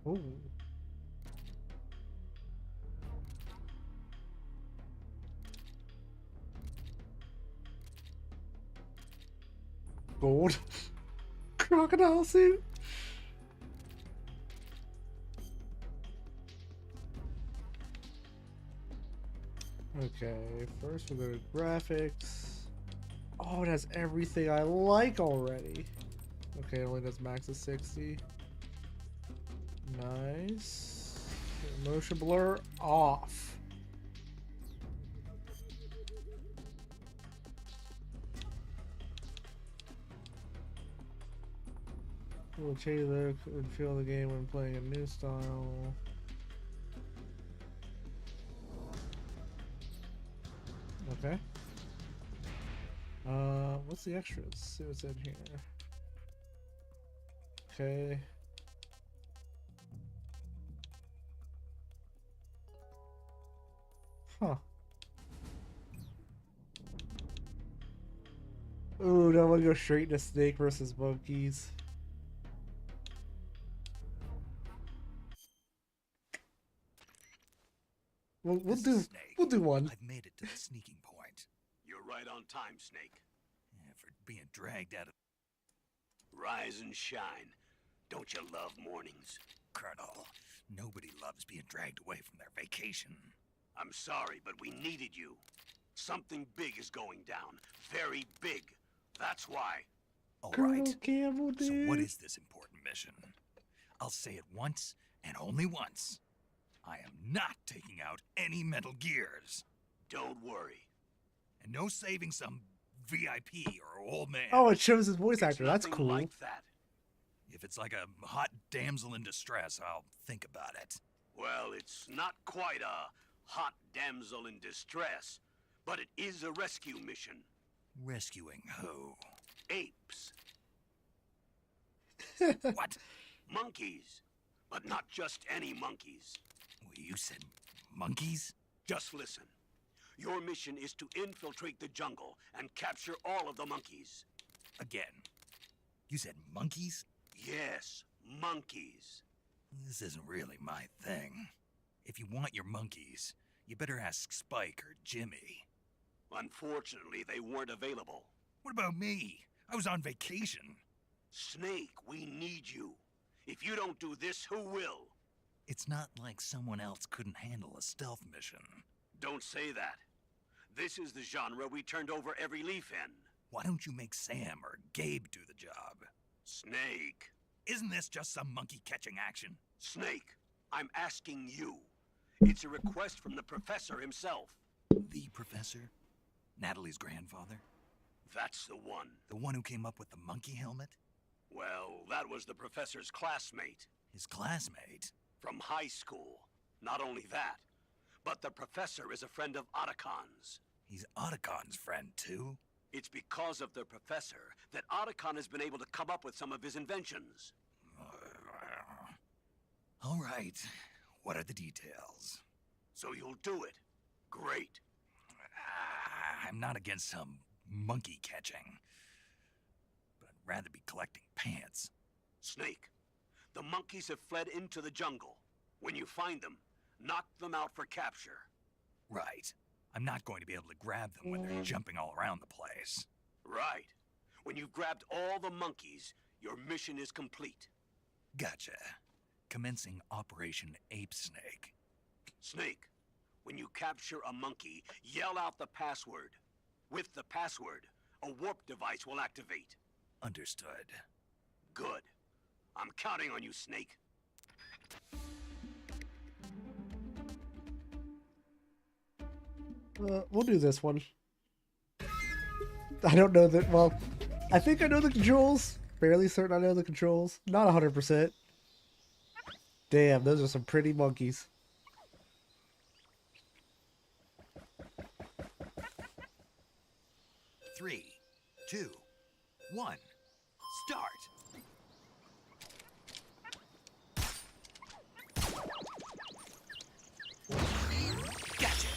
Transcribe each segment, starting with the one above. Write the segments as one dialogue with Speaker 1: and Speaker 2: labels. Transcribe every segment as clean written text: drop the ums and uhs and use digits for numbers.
Speaker 1: Ooh. Gold. Crocodile suit. Okay, first we'll go to graphics. Oh, it has everything I like already. Okay, it only does max of 60. Nice. Motion blur off. Will change the look and feel the game when playing a new style. Okay. What's the extras? See what's in here. Okay. Huh. Ooh, now I want to go straight into snake versus monkeys. We'll do one.
Speaker 2: I've made it to the sneaking point.
Speaker 3: You're right on time, Snake.
Speaker 2: Yeah, for being dragged out of...
Speaker 3: Rise and shine. Don't you love mornings?
Speaker 2: Colonel, nobody loves being dragged away from their vacation.
Speaker 3: I'm sorry, but we needed you. Something big is going down. Very big. That's why.
Speaker 2: All
Speaker 1: Colonel
Speaker 2: right.
Speaker 1: Campbell,
Speaker 2: So
Speaker 1: dude.
Speaker 2: what is this important mission? I'll say it once and only once. I am not taking out any Metal Gears.
Speaker 3: Don't worry.
Speaker 2: And no saving some VIP or old man.
Speaker 1: Oh, it shows his voice
Speaker 3: It's
Speaker 1: actor. That's
Speaker 3: nothing
Speaker 1: cool.
Speaker 3: like that.
Speaker 2: If it's like a hot damsel in distress, I'll think about it.
Speaker 3: Well, it's not quite a hot damsel in distress, but it is a rescue mission.
Speaker 2: Rescuing who?
Speaker 3: Apes.
Speaker 2: What?
Speaker 3: Monkeys. But not just any monkeys.
Speaker 2: You said monkeys?
Speaker 3: Just listen. Your mission is to infiltrate the jungle and capture all of the monkeys.
Speaker 2: Again. You said monkeys?
Speaker 3: Yes, monkeys.
Speaker 2: This isn't really my thing. If you want your monkeys, you better ask Spike or Jimmy.
Speaker 3: Unfortunately, they weren't available.
Speaker 2: What about me? I was on vacation.
Speaker 3: Snake, we need you. If you don't do this, who will?
Speaker 2: It's not like someone else couldn't handle a stealth mission.
Speaker 3: Don't say that. This is the genre we turned over every leaf in.
Speaker 2: Why don't you make Sam or Gabe do the job?
Speaker 3: Snake.
Speaker 2: Isn't this just some monkey catching action?
Speaker 3: Snake, I'm asking you. It's a request from the professor himself.
Speaker 2: The professor? Natalie's grandfather?
Speaker 3: That's the one.
Speaker 2: The one who came up with the monkey helmet?
Speaker 3: Well, that was the professor's classmate.
Speaker 2: His classmate?
Speaker 3: From high school. Not only that, but the professor is a friend of Otacon's.
Speaker 2: He's Otacon's friend, too?
Speaker 3: It's because of the professor that Otacon has been able to come up with some of his inventions.
Speaker 2: All right. What are the details?
Speaker 3: So you'll do it. Great.
Speaker 2: I'm not against some monkey catching, but I'd rather be collecting pants.
Speaker 3: Snake, the monkeys have fled into the jungle. When you find them, knock them out for capture.
Speaker 2: Right. I'm not going to be able to grab them when they're jumping all around the place.
Speaker 3: Right. When you've grabbed all the monkeys, your mission is complete.
Speaker 2: Gotcha. Commencing Operation Ape Snake.
Speaker 3: Snake, when you capture a monkey, yell out the password. With the password, a warp device will activate.
Speaker 2: Understood.
Speaker 3: Good. I'm counting on you, Snake.
Speaker 1: We'll do this one. I don't know that. Well, I think I know the controls. Fairly certain I know the controls. Not 100%. Damn, those are some pretty monkeys.
Speaker 2: Three, two, one, start! Gotcha!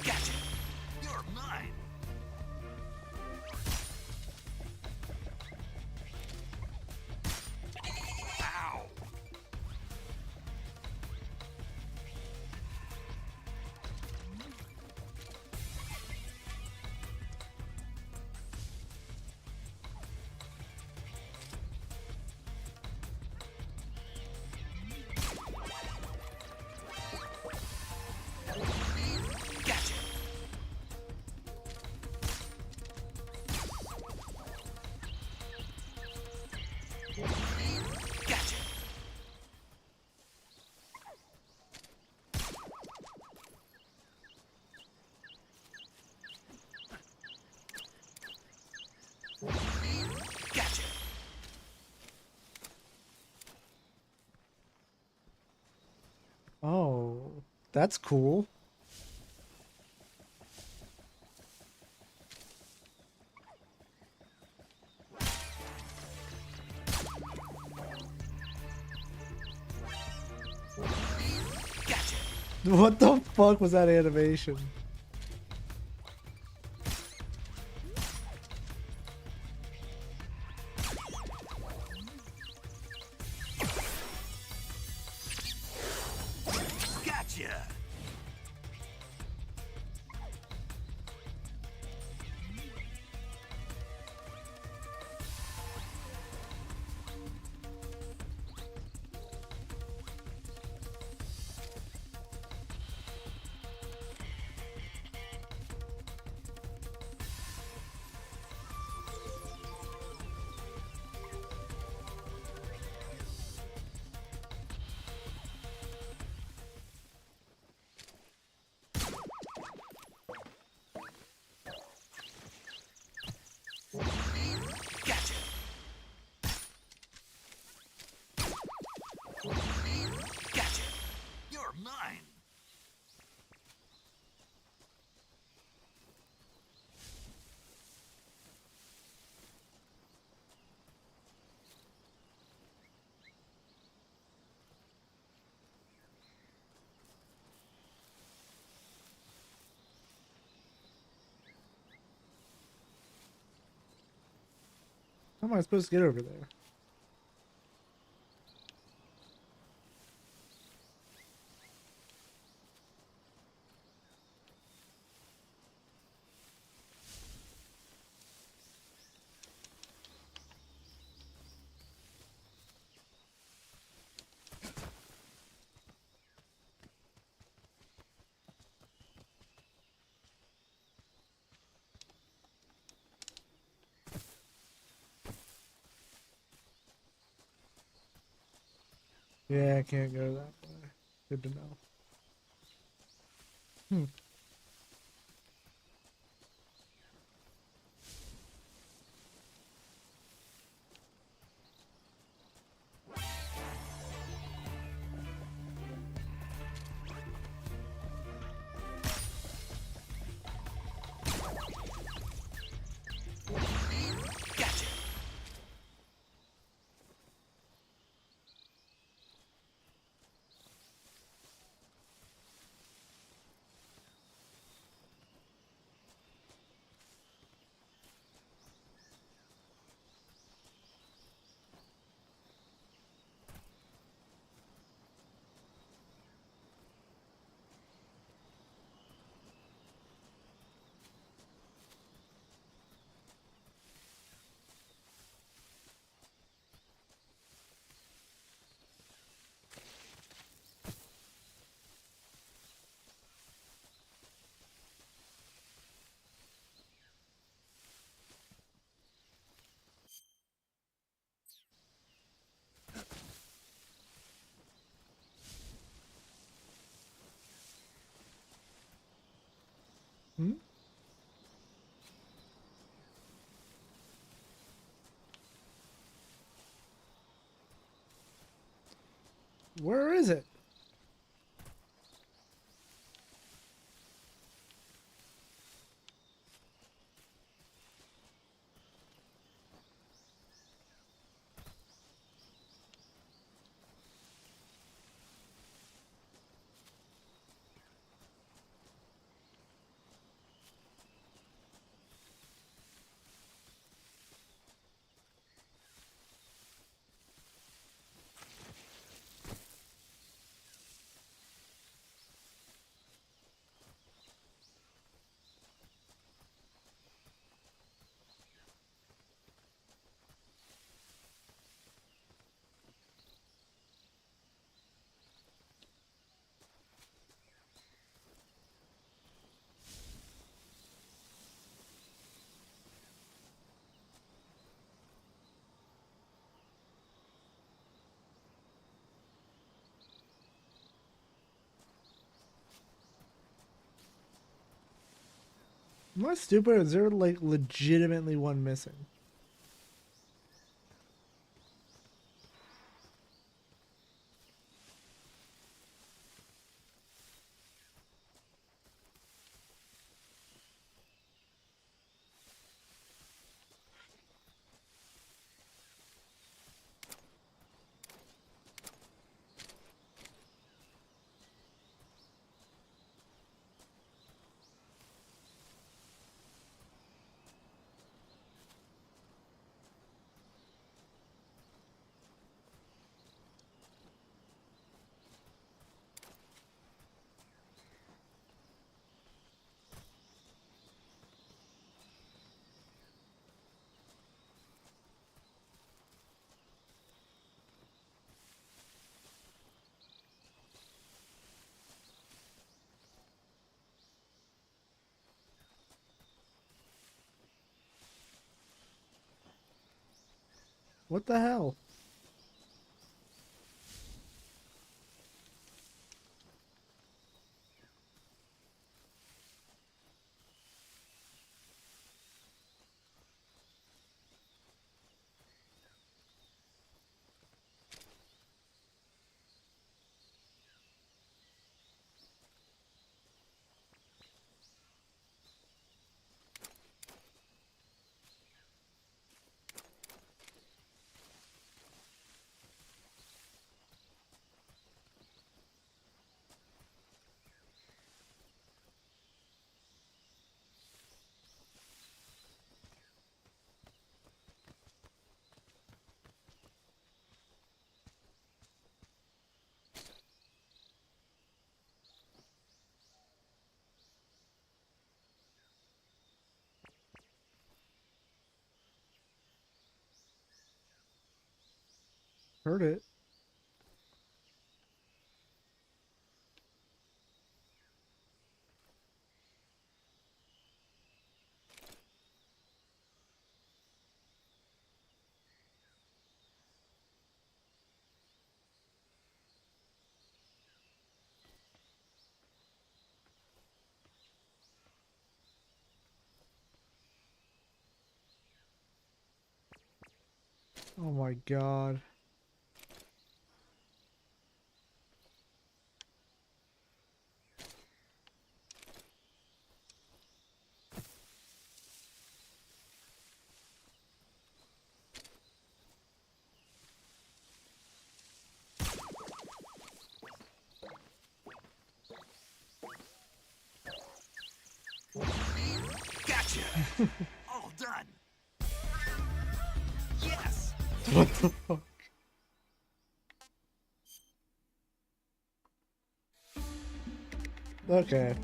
Speaker 2: Gotcha!
Speaker 1: That's cool.
Speaker 2: Gotcha.
Speaker 1: What the fuck was that animation?
Speaker 2: Gotcha. Gotcha. Gotcha. You're mine.
Speaker 1: How am I supposed to get over there? Yeah, I can't go that way. Good to know. Hmm.
Speaker 2: Gotcha.
Speaker 1: Hmm? Where is it? Am I stupid or is there like legitimately one missing? What the hell? Heard it. Oh my god.
Speaker 2: Gotcha! All done! Yes!
Speaker 1: What the fuck? Okay.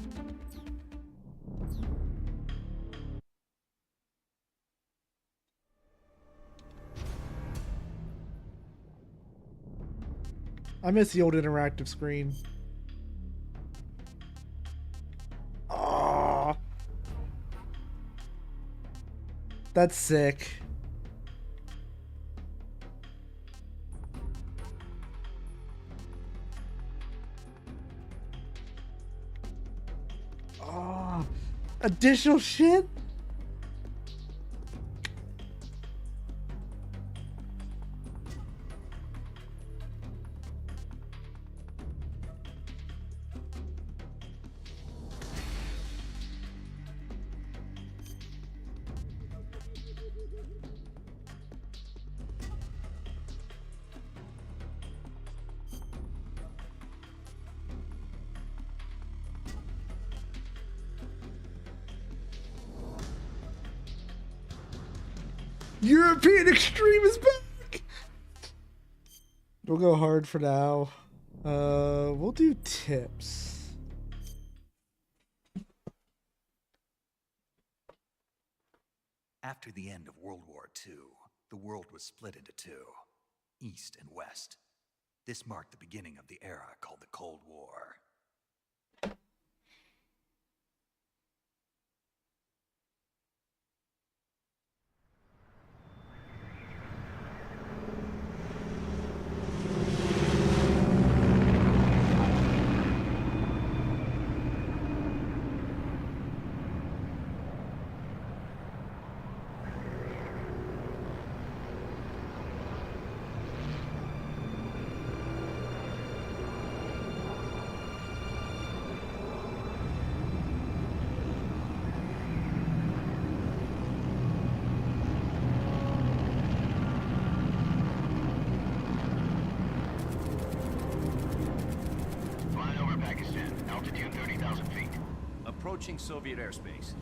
Speaker 1: I miss the old interactive screen. Oh, that's sick. Oh, additional shit? European Extreme is back! We'll go hard for now. We'll do tips.
Speaker 2: After the end of World War II, the world was split into two, East and West. This marked the beginning of the era called the Cold War.
Speaker 3: Altitude 30,000 feet.
Speaker 4: Approaching Soviet airspace.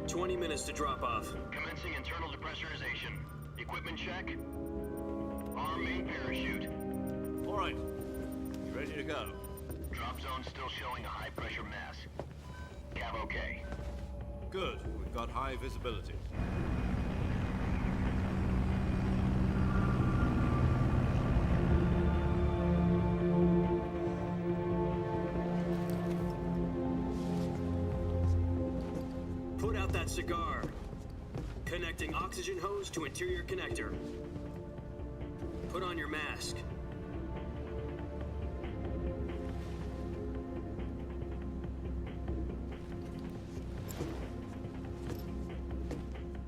Speaker 5: 20 minutes to drop off.
Speaker 3: Commencing internal depressurization. Equipment check. Arm main parachute.
Speaker 4: All right. You ready to go?
Speaker 3: Drop zone still showing a high pressure mass. Cav okay.
Speaker 4: Good. We've got high visibility.
Speaker 5: Put out that cigar. Connecting oxygen hose to interior connector. Put on your mask.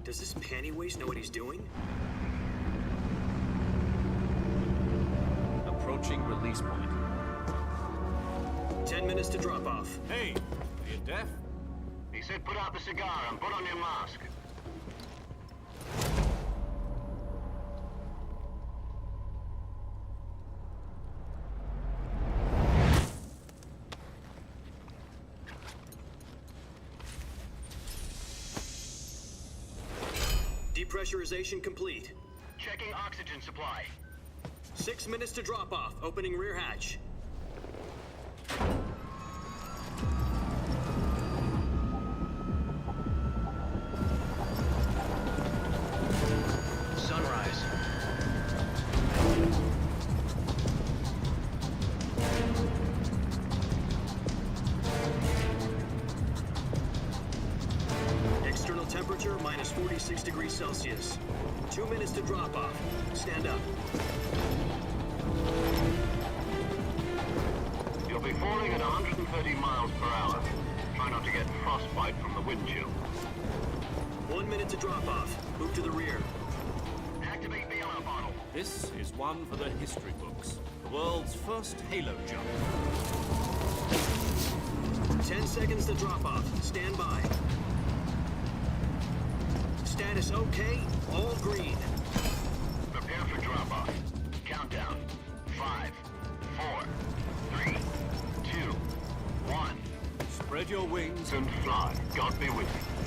Speaker 5: Does this panty waste know what he's doing?
Speaker 4: Approaching release point.
Speaker 5: 10 minutes to drop off.
Speaker 4: Hey, are you deaf?
Speaker 3: He said put out the cigar and put on your mask.
Speaker 5: Depressurization complete.
Speaker 3: Checking oxygen supply.
Speaker 5: 6 minutes to drop off. Opening rear hatch. Sunrise. External temperature minus 46 degrees Celsius. 2 minutes to drop off. Stand up.
Speaker 3: You'll be falling at 130 miles per hour. Try not to get frostbite from the wind chill.
Speaker 5: 1 minute to drop off. Move to the rear.
Speaker 3: Activate the yellow bottle.
Speaker 4: This is one for the history books. The world's first halo jump.
Speaker 5: 10 seconds to drop off. Stand by. Status okay. All green.
Speaker 3: Prepare for drop-off. Countdown. 5, 4, 3, 2, 1.
Speaker 4: Spread your wings
Speaker 3: And fly. God be with you.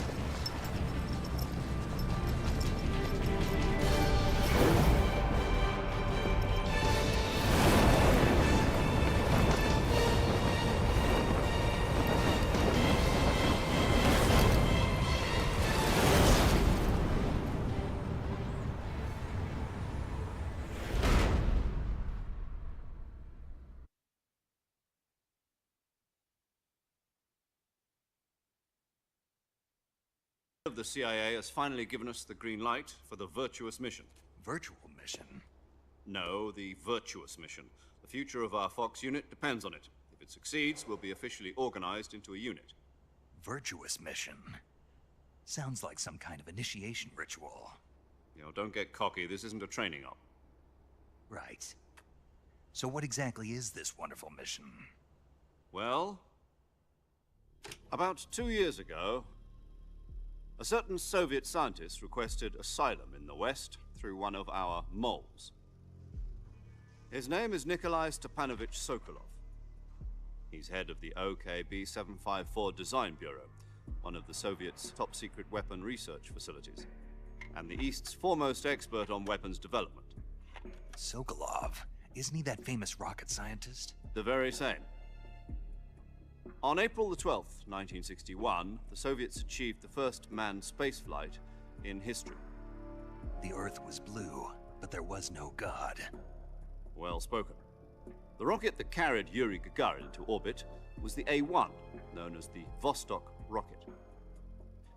Speaker 4: of the CIA has finally given us the green light for the virtuous mission.
Speaker 2: Virtual mission?
Speaker 4: No, the virtuous mission. The future of our Fox unit depends on it. If it succeeds, we'll be officially organized into a unit.
Speaker 2: Virtuous mission? Sounds like some kind of initiation ritual.
Speaker 4: You know, don't get cocky. This isn't a training op.
Speaker 2: Right. So what exactly is this wonderful mission?
Speaker 4: Well, about 2 years ago, a certain Soviet scientist requested asylum in the West through one of our moles. His name is Nikolai Stepanovich Sokolov. He's head of the OKB-754 Design Bureau, one of the Soviets' top-secret weapon research facilities, and the East's foremost expert on weapons development.
Speaker 2: Sokolov? Isn't he that famous rocket scientist?
Speaker 4: The very same. On April the 12th, 1961, the Soviets achieved the first manned spaceflight in history.
Speaker 2: The Earth was blue, but there was no God.
Speaker 4: Well spoken. The rocket that carried Yuri Gagarin to orbit was the A-1, known as the Vostok rocket.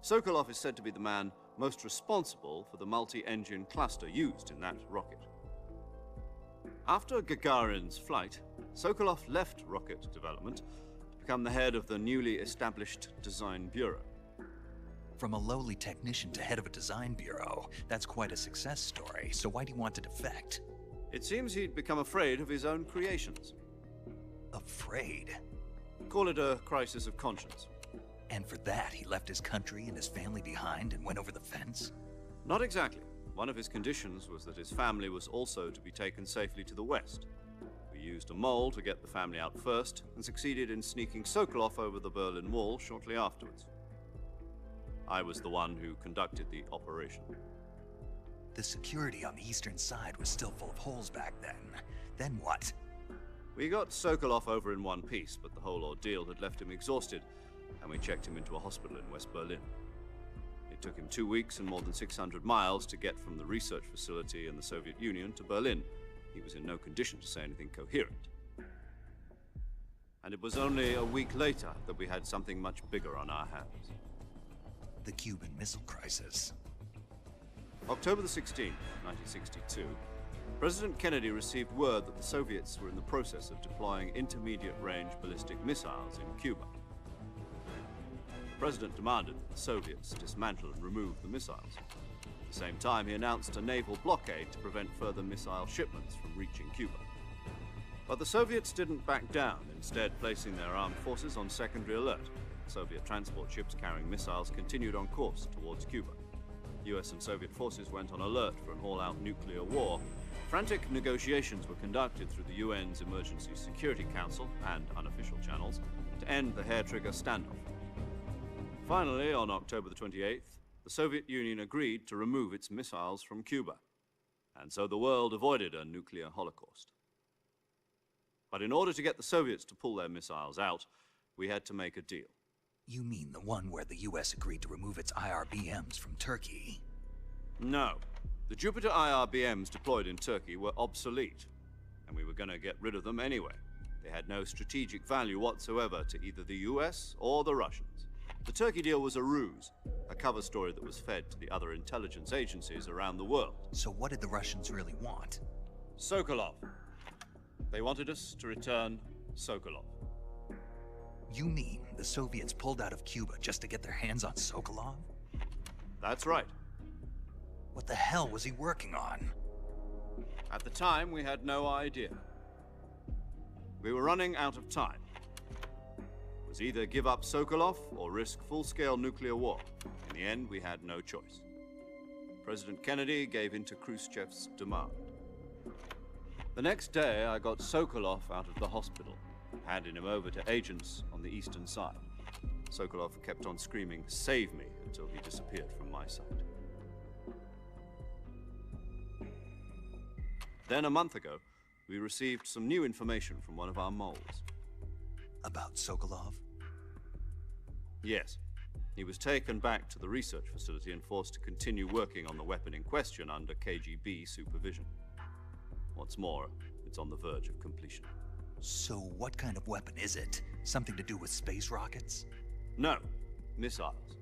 Speaker 4: Sokolov is said to be the man most responsible for the multi-engine cluster used in that rocket. After Gagarin's flight, Sokolov left rocket development to become the head of the newly established Design Bureau.
Speaker 2: From a lowly technician to head of a design bureau, that's quite a success story. So why do you want to defect?
Speaker 4: It seems he'd become afraid of his own creations.
Speaker 2: Afraid?
Speaker 4: Call it a crisis of conscience.
Speaker 2: And for that, he left his country and his family behind and went over the fence?
Speaker 4: Not exactly. One of his conditions was that his family was also to be taken safely to the West. We used a mole to get the family out first, and succeeded in sneaking Sokolov over the Berlin Wall shortly afterwards. I was the one who conducted the operation.
Speaker 2: The security on the eastern side was still full of holes back then. Then what?
Speaker 4: We got Sokolov over in one piece, but the whole ordeal had left him exhausted, and we checked him into a hospital in West Berlin. It took him 2 weeks and more than 600 miles to get from the research facility in the Soviet Union to Berlin. He was in no condition to say anything coherent. And it was only a week later that we had something much bigger on our hands.
Speaker 2: The Cuban Missile Crisis.
Speaker 4: October the 16th, 1962, President Kennedy received word that the Soviets were in the process of deploying intermediate-range ballistic missiles in Cuba. The President demanded that the Soviets dismantle and remove the missiles. At the same time, he announced a naval blockade to prevent further missile shipments from reaching Cuba. But the Soviets didn't back down, instead placing their armed forces on secondary alert. Soviet transport ships carrying missiles continued on course towards Cuba. US and Soviet forces went on alert for an all-out nuclear war. Frantic negotiations were conducted through the UN's Emergency Security Council and unofficial channels to end the hair-trigger standoff. Finally, on October the 28th, the Soviet Union agreed to remove its missiles from Cuba, and so the world avoided a nuclear holocaust. But in order to get the Soviets to pull their missiles out, we had to make a deal.
Speaker 2: You mean the one where the US agreed to remove its IRBMs from Turkey?
Speaker 4: No. The Jupiter IRBMs deployed in Turkey were obsolete, and we were going to get rid of them anyway. They had no strategic value whatsoever to either the US or the Russians. The Turkey deal was a ruse, a cover story that was fed to the other intelligence agencies around the world.
Speaker 2: So what did the Russians really want?
Speaker 4: Sokolov. They wanted us to return Sokolov.
Speaker 2: You mean the Soviets pulled out of Cuba just to get their hands on Sokolov?
Speaker 4: That's right.
Speaker 2: What the hell was he working on?
Speaker 4: At the time, we had no idea. We were running out of time. It was either give up Sokolov or risk full-scale nuclear war. In the end, we had no choice. President Kennedy gave in to Khrushchev's demand. The next day, I got Sokolov out of the hospital, handing him over to agents on the eastern side. Sokolov kept on screaming, "Save me," until he disappeared from my sight. Then, a month ago, we received some new information from one of our moles.
Speaker 2: About Sokolov?
Speaker 4: Yes. He was taken back to the research facility and forced to continue working on the weapon in question under KGB supervision. What's more, it's on the verge of completion.
Speaker 2: So what kind of weapon is it? Something to do with space rockets?
Speaker 4: No, missiles.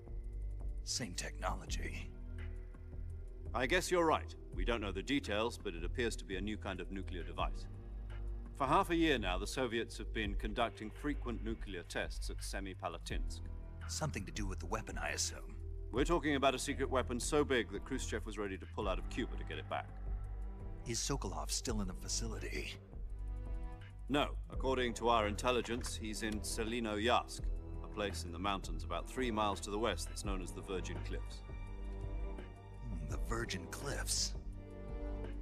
Speaker 2: Same technology.
Speaker 4: I guess you're right. We don't know the details, but it appears to be a new kind of nuclear device. For half a year now, the Soviets have been conducting frequent nuclear tests at Semipalatinsk.
Speaker 2: Something to do with the weapon, I assume.
Speaker 4: We're talking about a secret weapon so big that Khrushchev was ready to pull out of Cuba to get it back.
Speaker 2: Is Sokolov still in the facility?
Speaker 4: No. According to our intelligence, he's in Selino-Yarsk, a place in the mountains about 3 miles to the west that's known as the Virgin Cliffs.
Speaker 2: The Virgin Cliffs.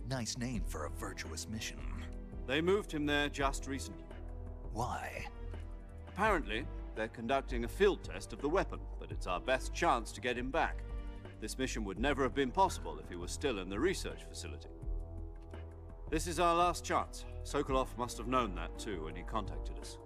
Speaker 2: Nice name for a virtuous mission.
Speaker 4: They moved him there just recently.
Speaker 2: Why?
Speaker 4: Apparently, they're conducting a field test of the weapon, but it's our best chance to get him back. This mission would never have been possible if he was still in the research facility. This is our last chance. Sokolov must have known that too when he contacted us.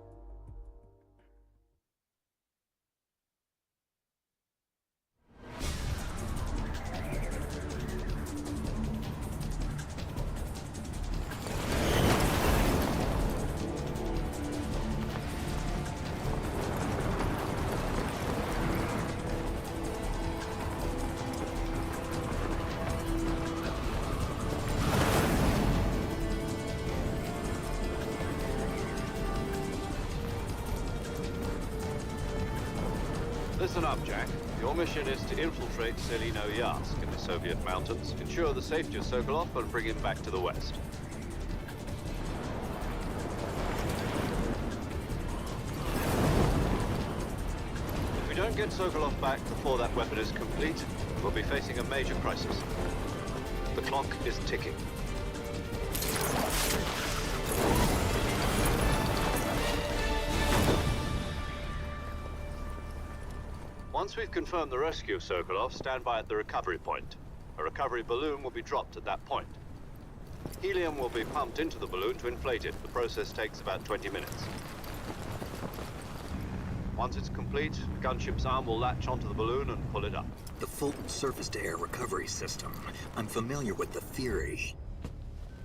Speaker 4: Listen up, Jack. Your mission is to infiltrate Selino-Yarsk in the Soviet mountains, ensure the safety of Sokolov, and bring him back to the west. If we don't get Sokolov back before that weapon is complete, we'll be facing a major crisis. The clock is ticking. Once we've confirmed the rescue of Sokolov, stand by at the recovery point. A recovery balloon will be dropped at that point. Helium will be pumped into the balloon to inflate it. The process takes about 20 minutes. Once it's complete, the gunship's arm will latch onto the balloon and pull it up.
Speaker 2: The Fulton surface-to-air recovery system. I'm familiar with the theory.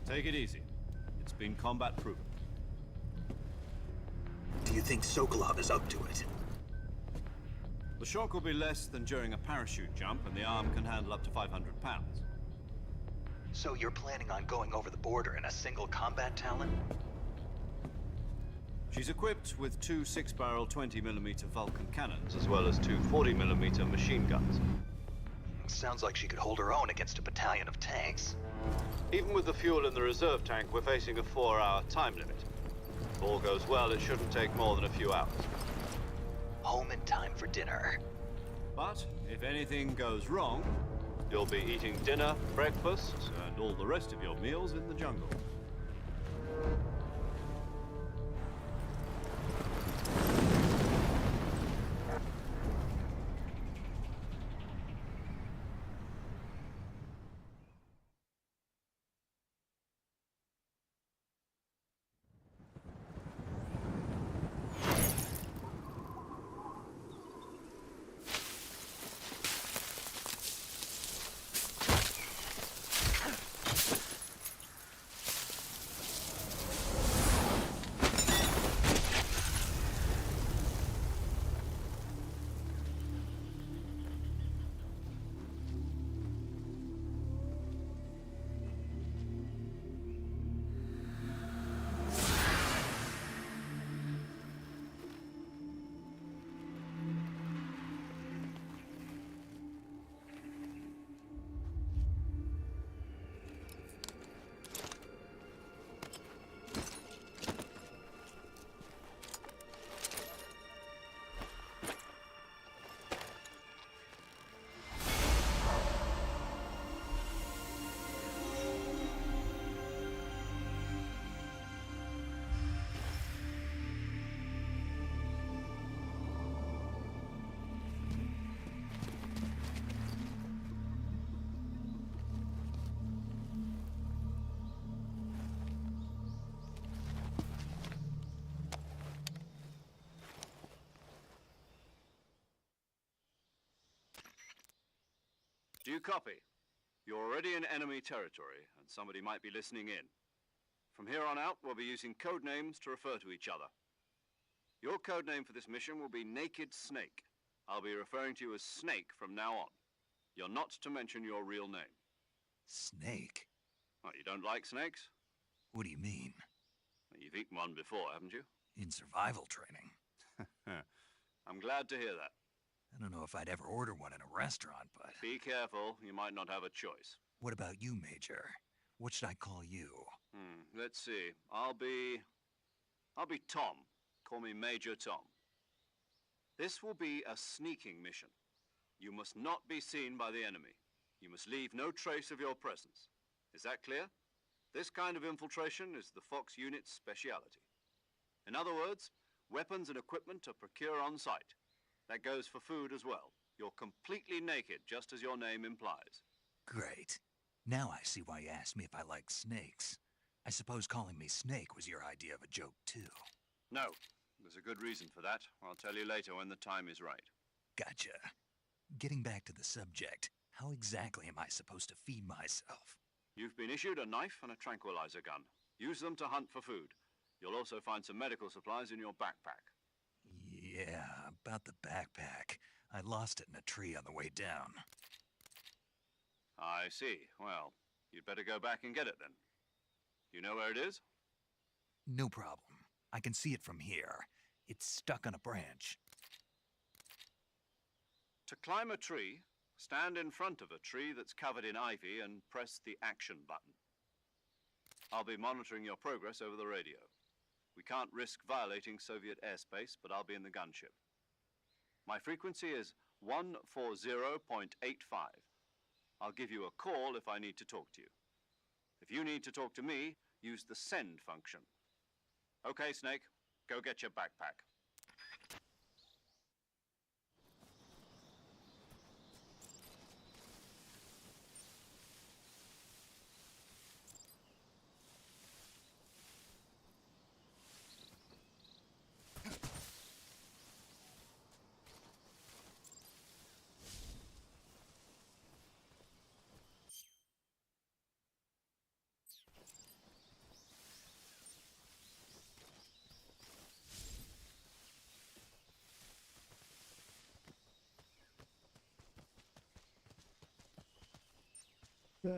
Speaker 4: Take it easy. It's been combat-proven.
Speaker 2: Do you think Sokolov is up to it?
Speaker 4: The shock will be less than during a parachute jump, and the arm can handle up to 500 pounds.
Speaker 2: So you're planning on going over the border in a single combat Talon?
Speaker 4: She's equipped with two 6-barrel 20mm Vulcan cannons, as well as two 40mm machine guns.
Speaker 2: Sounds like she could hold her own against a battalion of tanks.
Speaker 4: Even with the fuel in the reserve tank, we're facing a 4-hour time limit. If all goes well, it shouldn't take more than a few hours.
Speaker 2: Home in time for dinner.
Speaker 4: But if anything goes wrong, you'll be eating dinner, breakfast, and all the rest of your meals in the jungle. Do you copy? You're already in enemy territory, and somebody might be listening in. From here on out, we'll be using code names to refer to each other. Your code name for this mission will be Naked Snake. I'll be referring to you as Snake from now on. You're not to mention your real name.
Speaker 2: Snake?
Speaker 4: Oh, you don't like snakes?
Speaker 2: What do you mean?
Speaker 4: Well, you've eaten one before, haven't you?
Speaker 2: In survival training.
Speaker 4: I'm glad to hear that.
Speaker 2: I don't know if I'd ever order one in a restaurant, but...
Speaker 4: Be careful, you might not have a choice.
Speaker 2: What about you, Major? What should I call you?
Speaker 4: Let's see. I'll be Tom. Call me Major Tom. This will be a sneaking mission. You must not be seen by the enemy. You must leave no trace of your presence. Is that clear? This kind of infiltration is the Fox unit's speciality. In other words, weapons and equipment are procured on site. That goes for food as well. You're completely naked, just as your name implies.
Speaker 2: Great. Now I see why you asked me if I like snakes. I suppose calling me Snake was your idea of a joke, too.
Speaker 4: No, there's a good reason for that. I'll tell you later when the time is right.
Speaker 2: Gotcha. Getting back to the subject, how exactly am I supposed to feed myself?
Speaker 4: You've been issued a knife and a tranquilizer gun. Use them to hunt for food. You'll also find some medical supplies in your backpack.
Speaker 2: Yeah, about the backpack. I lost it in a tree on the way down.
Speaker 4: I see. Well, you'd better go back and get it then. You know where it is?
Speaker 2: No problem. I can see it from here. It's stuck on a branch.
Speaker 4: To climb a tree, stand in front of a tree that's covered in ivy and press the action button. I'll be monitoring your progress over the radio. We can't risk violating Soviet airspace, but I'll be in the gunship. My frequency is 140.85. I'll give you a call if I need to talk to you. If you need to talk to me, use the send function. Okay, Snake, go get your backpack.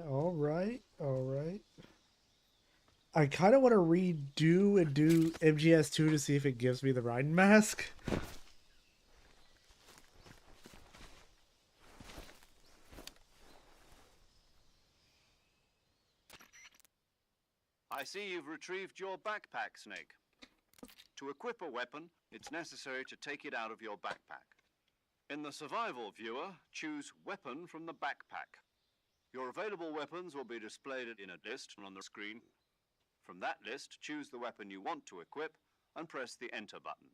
Speaker 1: All right. All right. I kind of want to redo and do MGS2 to see if it gives me the Raiden mask.
Speaker 4: I see you've retrieved your backpack, Snake. To equip a weapon, it's necessary to take it out of your backpack. In the survival viewer, choose Weapon from the backpack. Your available weapons will be displayed in a list on the screen. From that list, choose the weapon you want to equip and press the Enter button.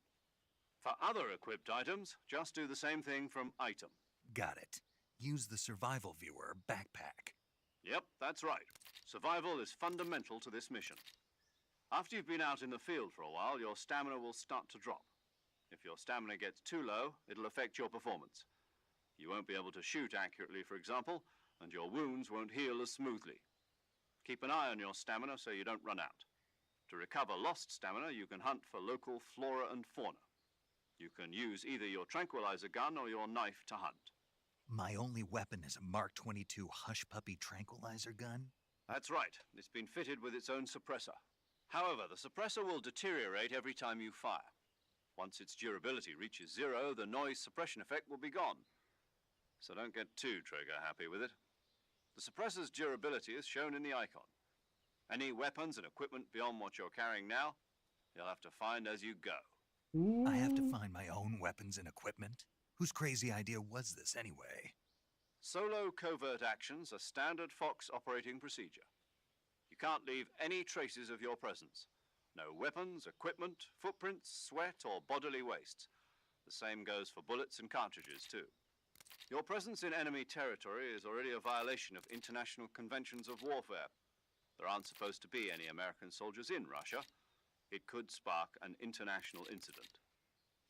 Speaker 4: For other equipped items, just do the same thing from Item.
Speaker 2: Got it. Use the survival viewer backpack.
Speaker 4: Yep, that's right. Survival is fundamental to this mission. After you've been out in the field for a while, your stamina will start to drop. If your stamina gets too low, it'll affect your performance. You won't be able to shoot accurately, for example, and your wounds won't heal as smoothly. Keep an eye on your stamina so you don't run out. To recover lost stamina, you can hunt for local flora and fauna. You can use either your tranquilizer gun or your knife to hunt.
Speaker 2: My only weapon is a Mark 22 Hush Puppy tranquilizer gun?
Speaker 4: That's right. It's been fitted with its own suppressor. However, the suppressor will deteriorate every time you fire. Once its durability reaches 0, the noise suppression effect will be gone. So don't get too trigger happy with it. The suppressor's durability is shown in the icon. Any weapons and equipment beyond what you're carrying now, you'll have to find as you go.
Speaker 2: I have to find my own weapons and equipment? Whose crazy idea was this anyway?
Speaker 4: Solo covert actions are standard Fox operating procedure. You can't leave any traces of your presence. No weapons, equipment, footprints, sweat, or bodily waste. The same goes for bullets and cartridges, too. Your presence in enemy territory is already a violation of international conventions of warfare. There aren't supposed to be any American soldiers in Russia. It could spark an international incident.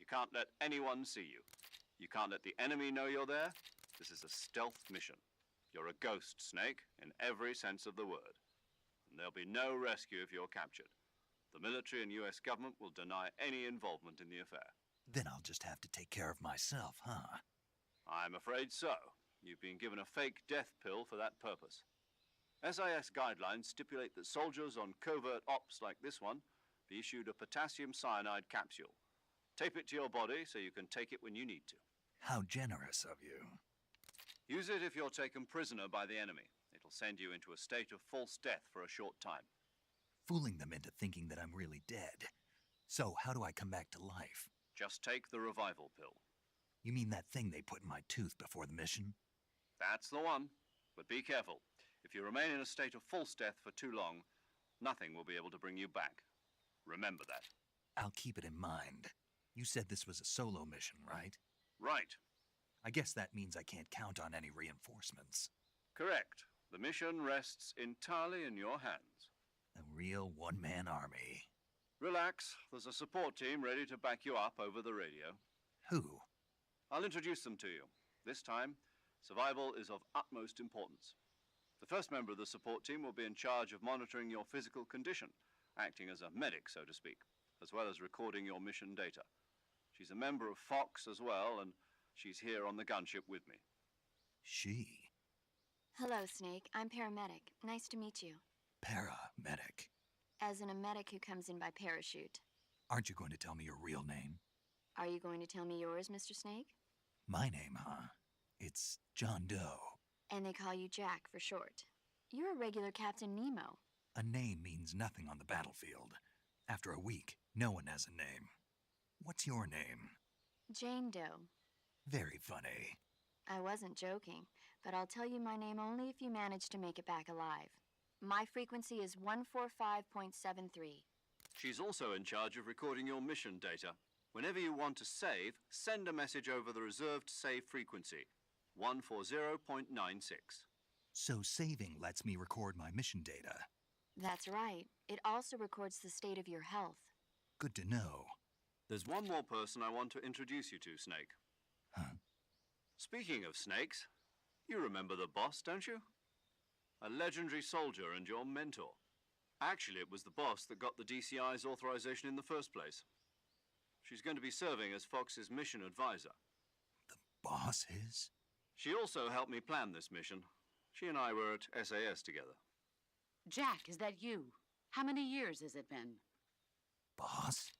Speaker 4: You can't let anyone see you. You can't let the enemy know you're there. This is a stealth mission. You're a ghost, Snake, in every sense of the word. And there'll be no rescue if you're captured. The military and US government will deny any involvement in the affair.
Speaker 2: Then I'll just have to take care of myself, huh?
Speaker 4: I'm afraid so. You've been given a fake death pill for that purpose. SIS guidelines stipulate that soldiers on covert ops like this one be issued a potassium cyanide capsule. Tape it to your body so you can take it when you need to.
Speaker 2: How generous of you.
Speaker 4: Use it if you're taken prisoner by the enemy. It'll send you into a state of false death for a short time.
Speaker 2: Fooling them into thinking that I'm really dead. So, how do I come back to life?
Speaker 4: Just take the revival pill.
Speaker 2: You mean that thing they put in my tooth before the mission?
Speaker 4: That's the one. But be careful. If you remain in a state of false death for too long, nothing will be able to bring you back. Remember that.
Speaker 2: I'll keep it in mind. You said this was a solo mission, right?
Speaker 4: Right.
Speaker 2: I guess that means I can't count on any reinforcements.
Speaker 4: Correct. The mission rests entirely in your hands.
Speaker 2: A real one-man army.
Speaker 4: Relax. There's a support team ready to back you up over the radio.
Speaker 2: Who?
Speaker 4: I'll introduce them to you. This time, survival is of utmost importance. The first member of the support team will be in charge of monitoring your physical condition, acting as a medic, so to speak, as well as recording your mission data. She's a member of Fox as well, and she's here on the gunship with me.
Speaker 2: She?
Speaker 6: Hello, Snake. I'm paramedic. Nice to meet you.
Speaker 2: Paramedic.
Speaker 6: As in a medic who comes in by parachute.
Speaker 2: Aren't you going to tell me your real name?
Speaker 6: Are you going to tell me yours, Mr. Snake?
Speaker 2: My name, huh? It's John Doe.
Speaker 6: And they call you Jack for short. You're a regular Captain Nemo.
Speaker 2: A name means nothing on the battlefield. After a week, no one has a name. What's your name?
Speaker 6: Jane Doe.
Speaker 2: Very funny.
Speaker 6: I wasn't joking, but I'll tell you my name only if you manage to make it back alive. My frequency is 145.73.
Speaker 4: She's also in charge of recording your mission data. Whenever you want to save, send a message over the reserved save frequency, 140.96.
Speaker 2: So saving lets me record my mission data.
Speaker 6: That's right. It also records the state of your health.
Speaker 2: Good to know.
Speaker 4: There's one more person I want to introduce you to, Snake.
Speaker 2: Huh?
Speaker 4: Speaking of snakes, you remember the boss, don't you? A legendary soldier and your mentor. Actually, it was the boss that got the DCI's authorization in the first place. She's going to be serving as Fox's mission advisor.
Speaker 2: The boss is?
Speaker 4: She also helped me plan this mission. She and I were at SAS together.
Speaker 7: Jack, is that you? How many years has it been?
Speaker 2: Boss?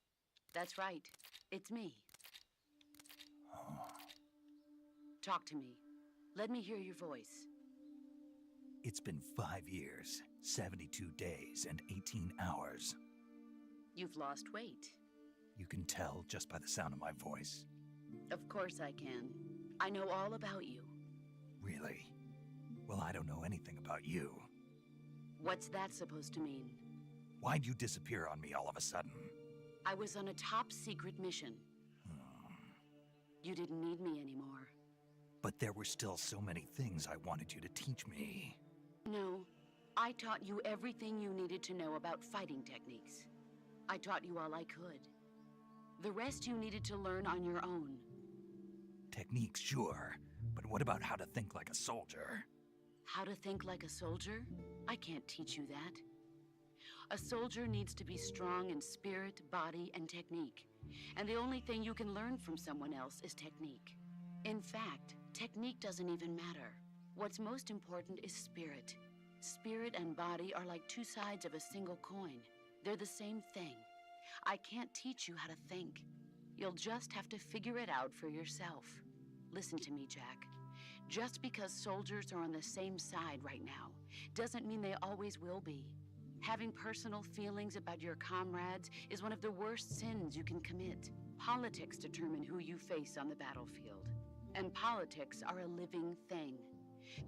Speaker 7: That's right. It's me.
Speaker 2: Oh.
Speaker 7: Talk to me. Let me hear your voice.
Speaker 2: It's been 5 years, 72 days, and 18 hours.
Speaker 7: You've lost weight.
Speaker 2: You can tell just by the sound of my voice.
Speaker 7: Of course I can. I know all about you.
Speaker 2: Really? Well, I don't know anything about you.
Speaker 7: What's that supposed to mean?
Speaker 2: Why'd you disappear on me all of a sudden?
Speaker 7: I was on a top secret mission. You didn't need me anymore.
Speaker 2: But there were still so many things I wanted you to teach me.
Speaker 7: No, I taught you everything you needed to know about fighting techniques. I taught you all I could. The rest you needed to learn on your own.
Speaker 2: Techniques, sure. But what about how to think like a soldier?
Speaker 7: How to think like a soldier? I can't teach you that. A soldier needs to be strong in spirit, body, and technique. And the only thing you can learn from someone else is technique. In fact, technique doesn't even matter. What's most important is spirit. Spirit and body are like two sides of a single coin. They're the same thing. I can't teach you how to think. You'll just have to figure it out for yourself. Listen to me, Jack. Just because soldiers are on the same side right now doesn't mean they always will be. Having personal feelings about your comrades is one of the worst sins you can commit. Politics determine who you face on the battlefield. And politics are a living thing.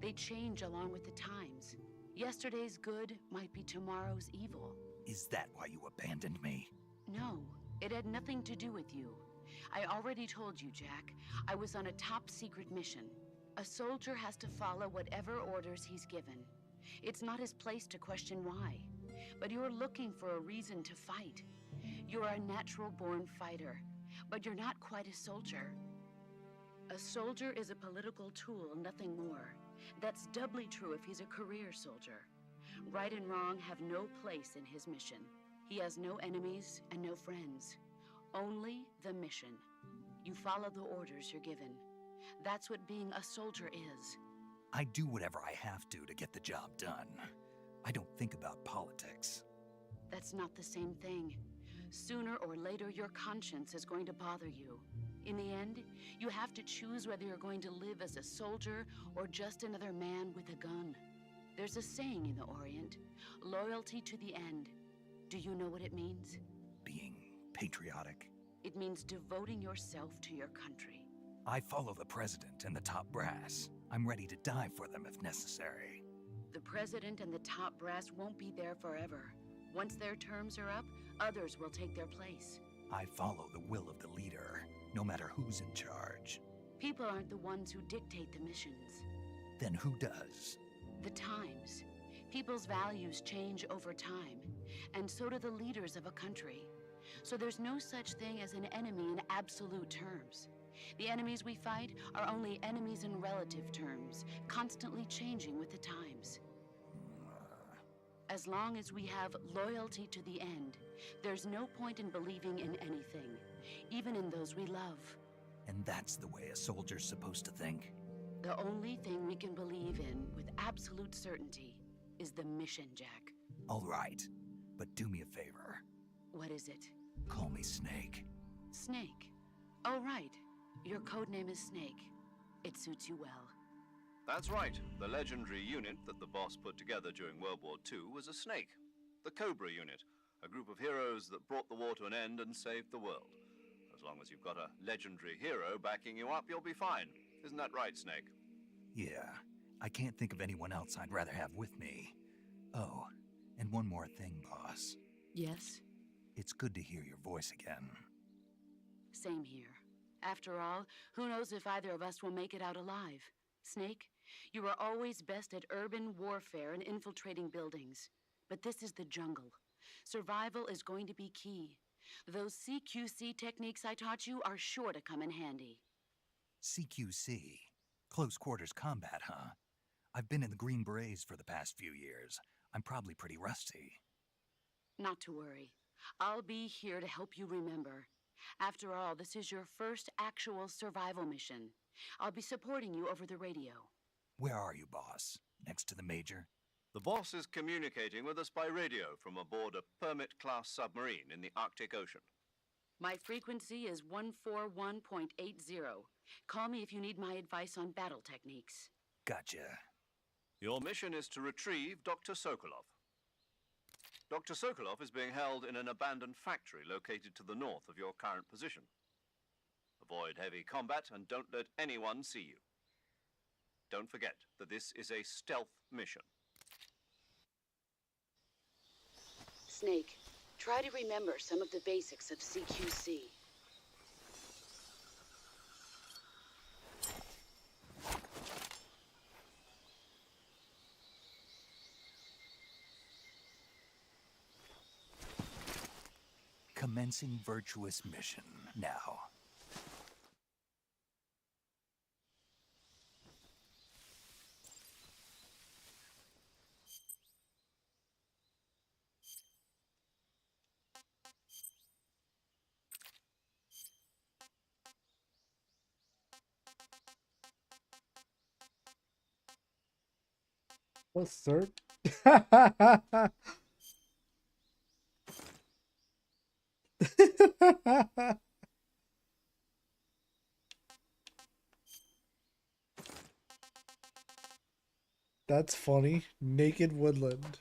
Speaker 7: They change along with the times. Yesterday's good might be tomorrow's evil.
Speaker 2: Is that why you abandoned me?
Speaker 7: No, it had nothing to do with you. I already told you, Jack. I was on a top secret mission. A soldier has to follow whatever orders he's given. It's not his place to question why. But you're looking for a reason to fight. You're a natural-born fighter, but you're not quite a soldier. A soldier is a political tool, nothing more. That's doubly true if he's a career soldier. Right and wrong have no place in his mission. He has no enemies and no friends. Only the mission. You follow the orders you're given. That's what being a soldier is.
Speaker 2: I do whatever I have to get the job done. I don't think about politics.
Speaker 7: That's not the same thing. Sooner or later, your conscience is going to bother you. In the end, you have to choose whether you're going to live as a soldier or just another man with a gun. There's a saying in the Orient, loyalty to the end. Do you know what it means?
Speaker 2: Being patriotic.
Speaker 7: It means devoting yourself to your country.
Speaker 2: I follow the president and the top brass. I'm ready to die for them if necessary.
Speaker 7: The president and the top brass won't be there forever. Once their terms are up, others will take their place.
Speaker 2: I follow the will of the leader, no matter who's in charge.
Speaker 7: People aren't the ones who dictate the missions.
Speaker 2: Then who does?
Speaker 7: The times. People's values change over time, and so do the leaders of a country. So there's no such thing as an enemy in absolute terms. The enemies we fight are only enemies in relative terms, constantly changing with the times. As long as we have loyalty to the end, there's no point in believing in anything, even in those we love.
Speaker 2: And that's the way a soldier's supposed to think?
Speaker 7: The only thing we can believe in with absolute certainty is the mission, Jack.
Speaker 2: All right, but do me a favor.
Speaker 7: What is it?
Speaker 2: Call me Snake.
Speaker 7: Snake. Oh, right. Your codename is Snake. It suits you well.
Speaker 4: That's right. The legendary unit that the boss put together during World War II was a snake. The Cobra unit, a group of heroes that brought the war to an end and saved the world. As long as you've got a legendary hero backing you up, you'll be fine. Isn't that right, Snake?
Speaker 2: Yeah, I can't think of anyone else I'd rather have with me. Oh, and one more thing, boss.
Speaker 7: Yes?
Speaker 2: It's good to hear your voice again.
Speaker 7: Same here. After all, who knows if either of us will make it out alive? Snake, you are always best at urban warfare and infiltrating buildings. But this is the jungle. Survival is going to be key. Those CQC techniques I taught you are sure to come in handy.
Speaker 2: CQC? Close quarters combat, huh? I've been in the Green Berets for the past few years. I'm probably pretty rusty.
Speaker 7: Not to worry. I'll be here to help you remember. After all, this is your first actual survival mission. I'll be supporting you over the radio.
Speaker 2: Where are you, boss? Next to the Major?
Speaker 4: The boss is communicating with us by radio from aboard a Permit-class submarine in the Arctic Ocean.
Speaker 7: My frequency is 141.80. Call me if you need my advice on battle techniques.
Speaker 2: Gotcha.
Speaker 4: Your mission is to retrieve Dr. Sokolov. Dr. Sokolov is being held in an abandoned factory located to the north of your current position. Avoid heavy combat and don't let anyone see you. Don't forget that this is a stealth mission.
Speaker 7: Snake, try to remember some of the basics of CQC.
Speaker 2: Commencing virtuous mission now.
Speaker 1: What's sir? That's funny. Naked woodland.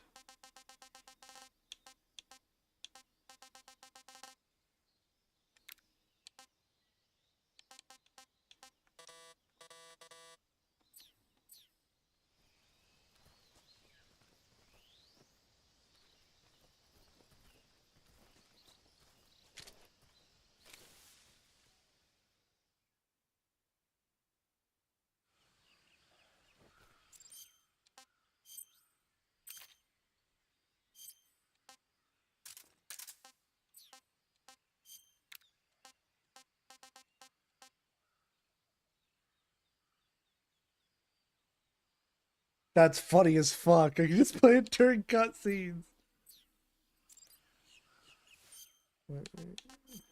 Speaker 1: That's funny as fuck. I can just play it during cutscenes. Wait.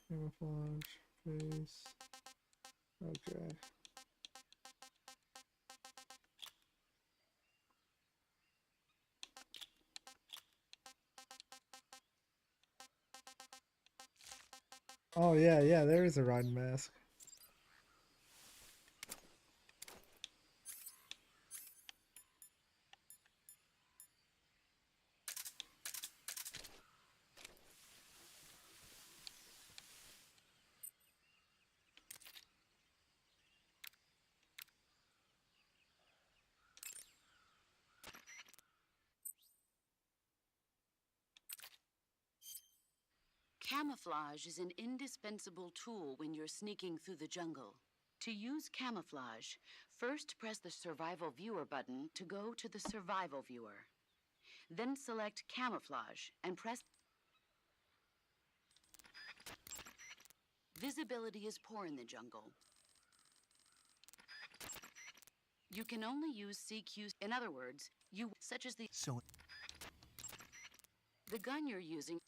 Speaker 1: Camouflage. Face. Okay. Oh yeah, there is a riding mask.
Speaker 7: Camouflage is an indispensable tool when you're sneaking through the jungle. To use camouflage, first press the Survival Viewer button to go to the Survival Viewer. Then select Camouflage and press... Visibility is poor in the jungle. You can only use CQ. In other words, such as the gun you're using.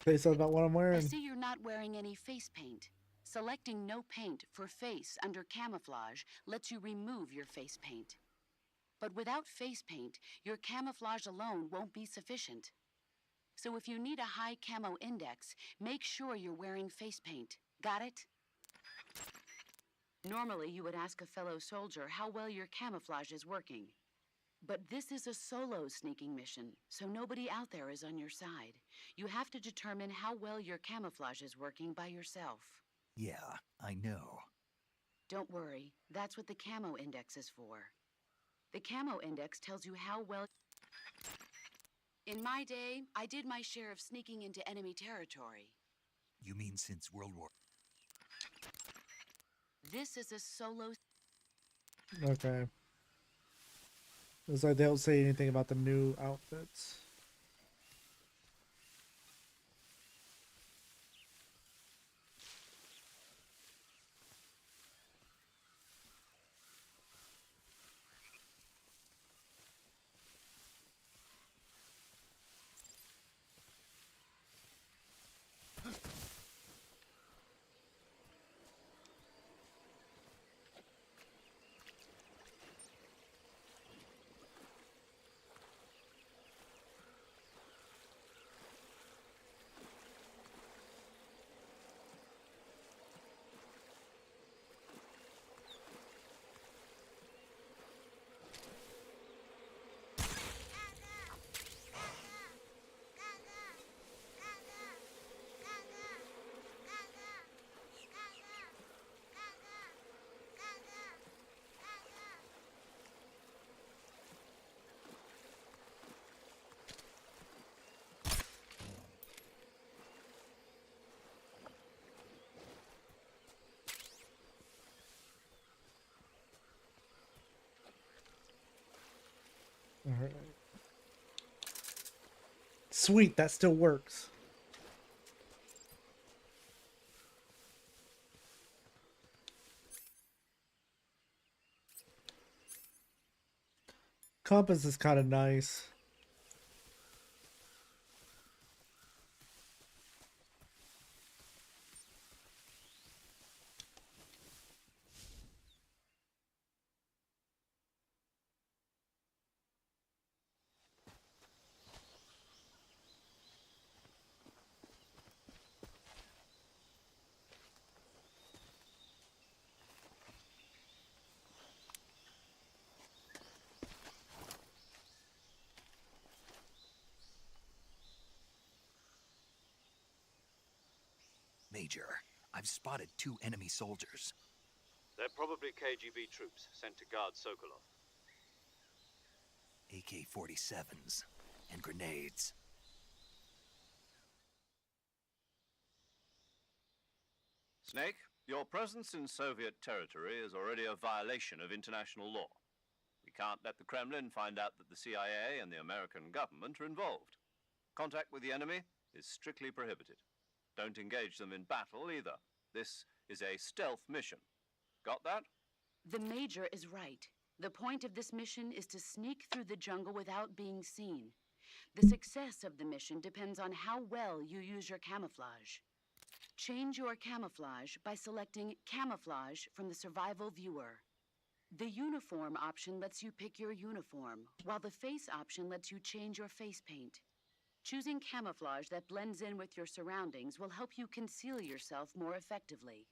Speaker 1: Say something about what I'm
Speaker 7: I
Speaker 1: wearing.
Speaker 7: see you're not wearing any face paint. Selecting no paint for face under camouflage lets you remove your face paint. But without face paint, your camouflage alone won't be sufficient. So if you need a high camo index, make sure you're wearing face paint. Got it? Normally, you would ask a fellow soldier how well your camouflage is working. But this is a solo sneaking mission, so nobody out there is on your side. You have to determine how well your camouflage is working by yourself.
Speaker 2: Yeah, I know.
Speaker 7: Don't worry, that's what the camo index is for. The camo index tells you how well... In my day, I did my share of sneaking into enemy territory.
Speaker 2: You mean since World War?
Speaker 7: This is a solo...
Speaker 1: Okay. It's like they don't say anything about the new outfits. Alright. Sweet, that still works. Compass is kind of nice.
Speaker 2: Major, I've spotted 2 enemy soldiers.
Speaker 4: They're probably KGB troops sent to guard Sokolov.
Speaker 2: AK-47s and grenades.
Speaker 4: Snake, your presence in Soviet territory is already a violation of international law. We can't let the Kremlin find out that the CIA and the American government are involved. Contact with the enemy is strictly prohibited. Don't engage them in battle either. This is a stealth mission. Got that?
Speaker 7: The Major is right. The point of this mission is to sneak through the jungle without being seen. The success of the mission depends on how well you use your camouflage. Change your camouflage by selecting Camouflage from the Survival Viewer. The Uniform option lets you pick your uniform, while the Face option lets you change your face paint. Choosing camouflage that blends in with your surroundings will help you conceal yourself more effectively.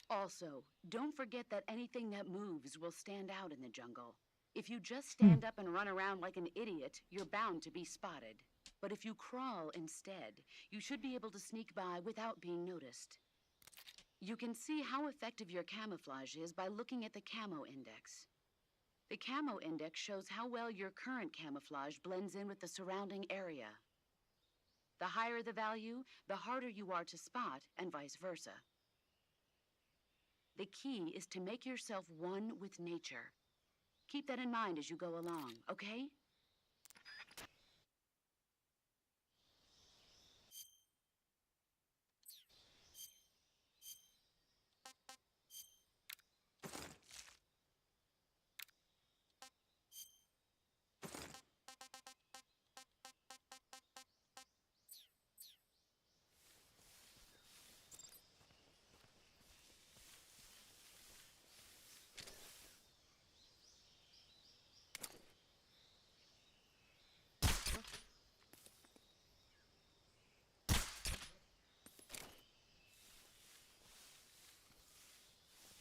Speaker 7: Also, don't forget that anything that moves will stand out in the jungle. If you just stand up and run around like an idiot, you're bound to be spotted. But if you crawl instead, you should be able to sneak by without being noticed. You can see how effective your camouflage is by looking at the Camo Index. The Camo Index shows how well your current camouflage blends in with the surrounding area. The higher the value, the harder you are to spot, and vice versa. The key is to make yourself one with nature. Keep that in mind as you go along, okay?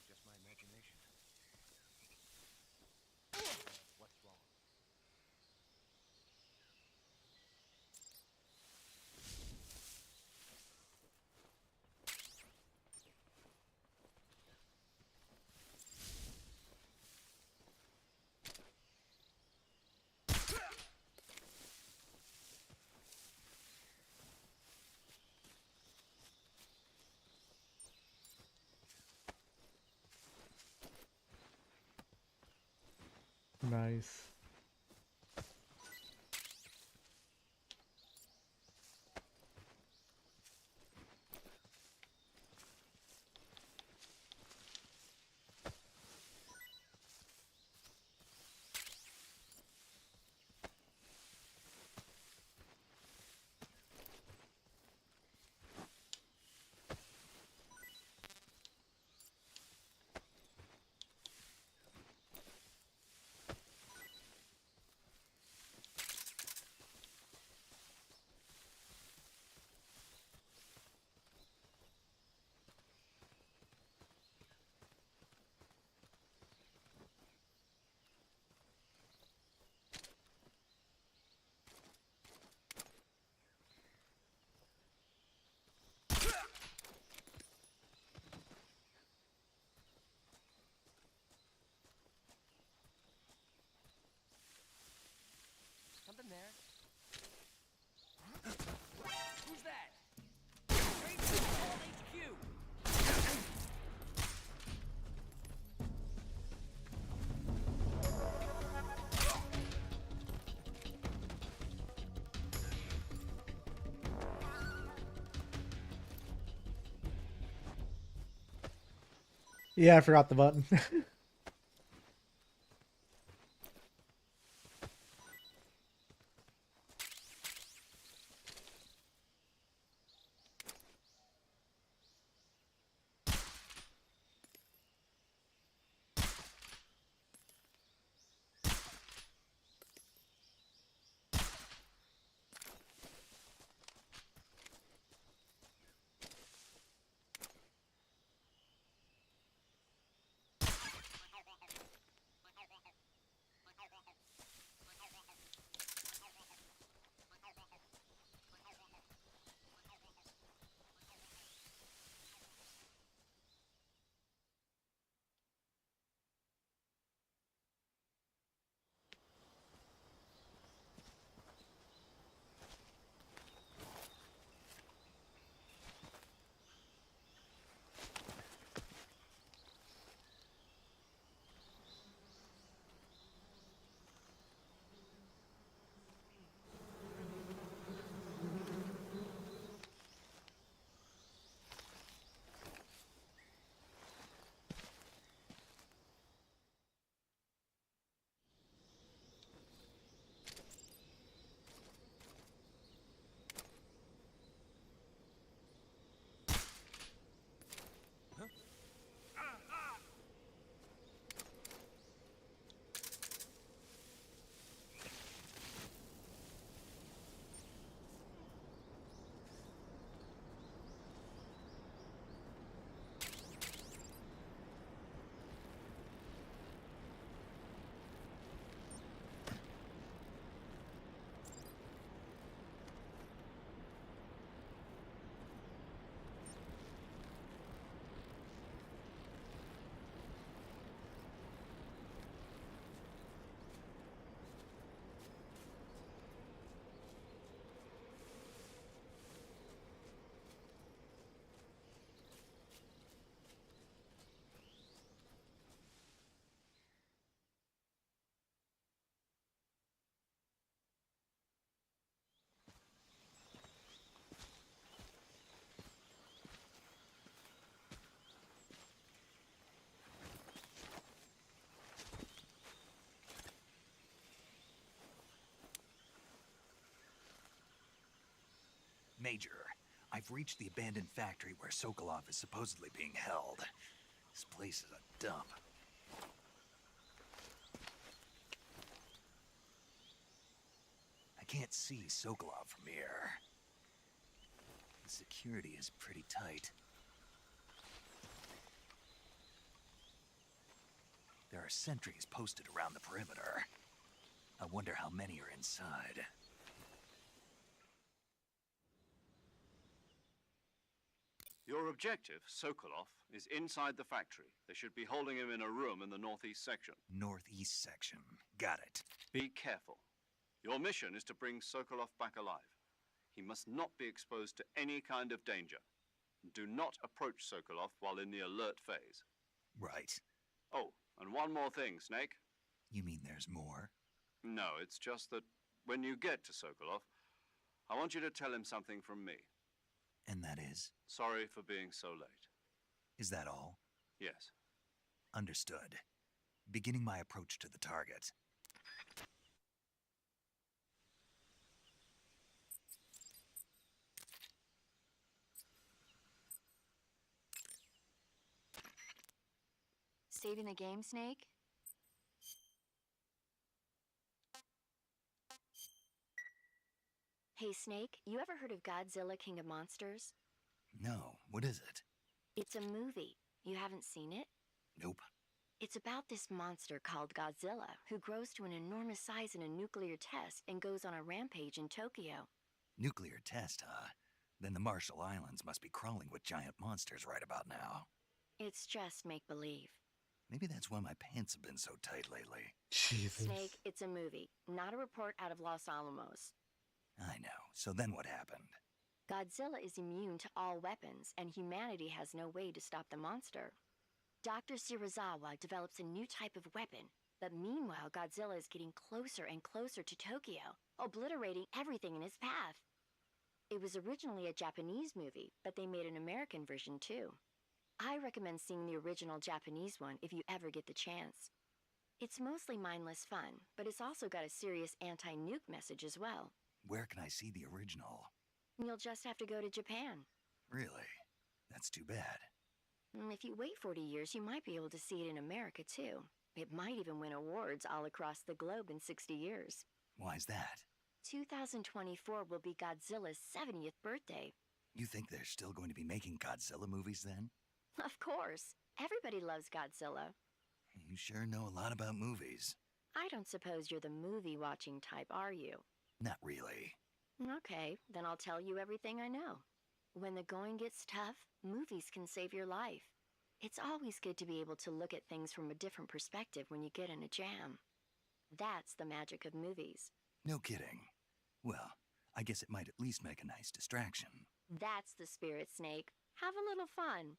Speaker 3: Just my imagination. What's wrong?
Speaker 1: Nice. Yeah, I forgot the button.
Speaker 2: Major, I've reached the abandoned factory where Sokolov is supposedly being held. This place is a dump. I can't see Sokolov from here. The security is pretty tight. There are sentries posted around the perimeter. I wonder how many are inside.
Speaker 4: Your objective, Sokolov, is inside the factory. They should be holding him in a room in the northeast section.
Speaker 2: Northeast section. Got it.
Speaker 4: Be careful. Your mission is to bring Sokolov back alive. He must not be exposed to any kind of danger. Do not approach Sokolov while in the alert phase.
Speaker 2: Right.
Speaker 4: Oh, and one more thing, Snake.
Speaker 2: You mean there's more?
Speaker 4: No, it's just that when you get to Sokolov, I want you to tell him something from me.
Speaker 2: And that is?
Speaker 4: Sorry for being so late.
Speaker 2: Is that all?
Speaker 4: Yes.
Speaker 2: Understood. Beginning my approach to the target.
Speaker 6: Saving the game, Snake? Hey, Snake, you ever heard of Godzilla King of Monsters?
Speaker 2: No, what is it?
Speaker 6: It's a movie. You haven't seen it?
Speaker 2: Nope.
Speaker 6: It's about this monster called Godzilla, who grows to an enormous size in a nuclear test and goes on a rampage in Tokyo.
Speaker 2: Nuclear test, huh? Then the Marshall Islands must be crawling with giant monsters right about now.
Speaker 6: It's just make-believe.
Speaker 2: Maybe that's why my pants have been so tight lately.
Speaker 1: Jesus.
Speaker 6: Snake, it's a movie, not a report out of Los Alamos.
Speaker 2: I know. So then what happened?
Speaker 6: Godzilla is immune to all weapons, and humanity has no way to stop the monster. Dr. Shirazawa develops a new type of weapon, but meanwhile Godzilla is getting closer and closer to Tokyo, obliterating everything in his path. It was originally a Japanese movie, but they made an American version too. I recommend seeing the original Japanese one if you ever get the chance. It's mostly mindless fun, but it's also got a serious anti-nuke message as well.
Speaker 2: Where can I see the original?
Speaker 6: You'll just have to go to Japan.
Speaker 2: Really? That's too bad.
Speaker 6: If you wait 40 years, you might be able to see it in America too. It might even win awards all across the globe in 60 years.
Speaker 2: Why's that?
Speaker 6: 2024 will be Godzilla's 70th birthday.
Speaker 2: You think they're still going to be making Godzilla movies then?
Speaker 6: Of course. Everybody loves Godzilla.
Speaker 2: You sure know a lot about movies.
Speaker 6: I don't suppose you're the movie-watching type, are you?
Speaker 2: Not really.
Speaker 6: Okay, then I'll tell you everything I know. When the going gets tough, movies can save your life. It's always good to be able to look at things from a different perspective when you get in a jam. That's the magic of movies.
Speaker 2: No kidding. Well, I guess it might at least make a nice distraction.
Speaker 6: That's the spirit, Snake. Have a little fun.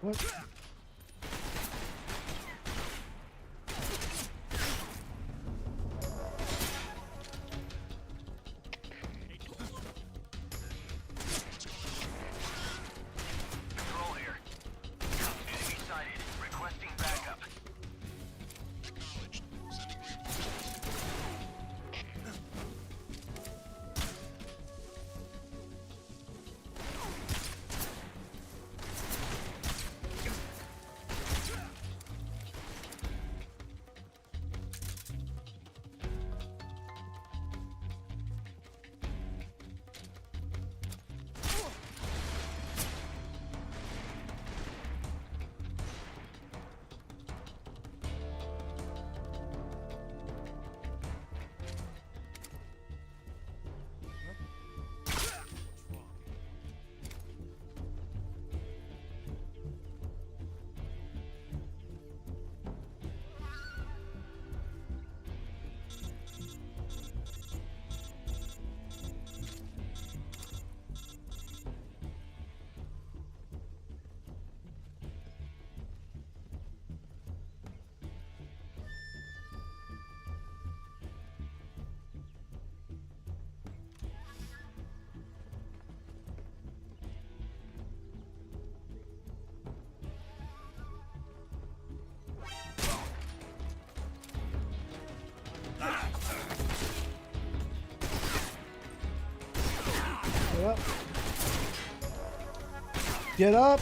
Speaker 1: What?
Speaker 3: Control here. Enemy sighted. Requesting backup.
Speaker 1: Get up. Get up.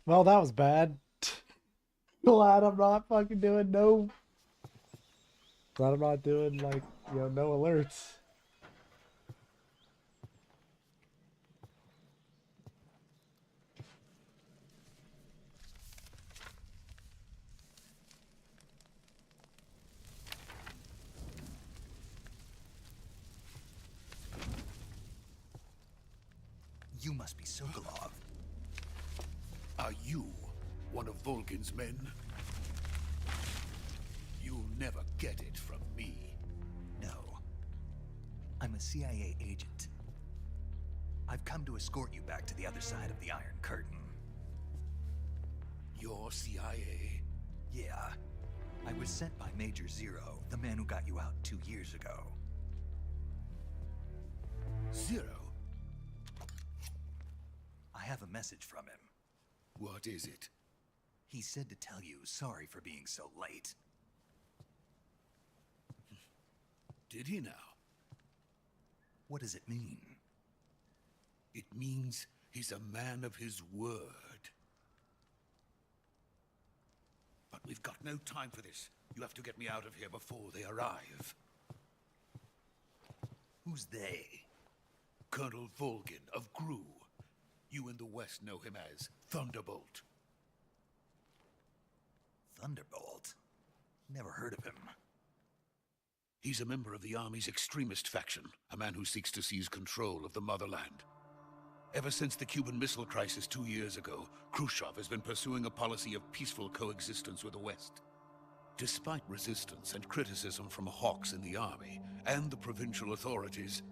Speaker 1: Well, that was bad. Glad I'm not fucking doing no. Glad I'm not doing, like, you know, no alerts.
Speaker 2: You must be Sokolov.
Speaker 8: Are you one of Volgin's men? You'll never get it from me.
Speaker 2: No. I'm a CIA agent. I've come to escort you back to the other side of the Iron Curtain.
Speaker 8: You're CIA?
Speaker 2: Yeah. I was sent by Major Zero, the man who got you out 2 years ago.
Speaker 8: Zero?
Speaker 2: I have a message from him.
Speaker 8: What is it?
Speaker 2: He said to tell you sorry for being so late.
Speaker 8: Did he now?
Speaker 2: What does it mean?
Speaker 8: It means he's a man of his word. But we've got no time for this. You have to get me out of here before they arrive.
Speaker 2: Who's they?
Speaker 8: Colonel Volgin of GRU. You in the West know him as Thunderbolt.
Speaker 2: Thunderbolt? Never heard of him.
Speaker 8: He's a member of the Army's extremist faction, a man who seeks to seize control of the motherland. Ever since the Cuban Missile Crisis 2 years ago, Khrushchev has been pursuing a policy of peaceful coexistence with the West. Despite resistance and criticism from hawks in the army and the provincial authorities,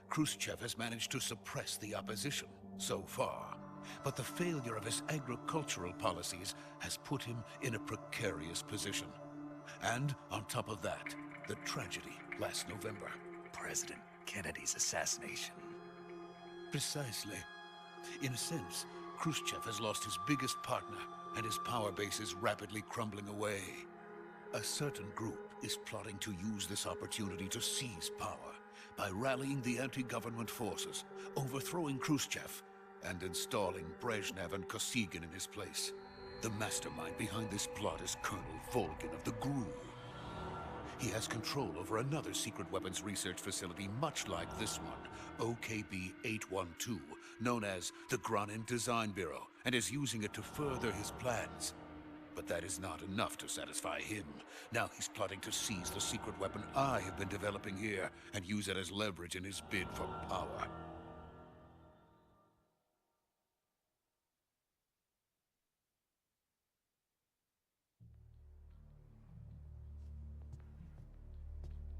Speaker 8: Khrushchev has managed to suppress the opposition so far. But the failure of his agricultural policies has put him in a precarious position. And on top of that, the tragedy last November.
Speaker 2: President Kennedy's assassination.
Speaker 8: Precisely. In a sense, Khrushchev has lost his biggest partner, and his power base is rapidly crumbling away. A certain group is plotting to use this opportunity to seize power by rallying the anti-government forces, overthrowing Khrushchev, and installing Brezhnev and Kosygin in his place. The mastermind behind this plot is Colonel Volgin of the GRU. He has control over another secret weapons research facility much like this one, OKB-812, known as the Granin Design Bureau, and is using it to further his plans. But that is not enough to satisfy him. Now he's plotting to seize the secret weapon I have been developing here and use it as leverage in his bid for power.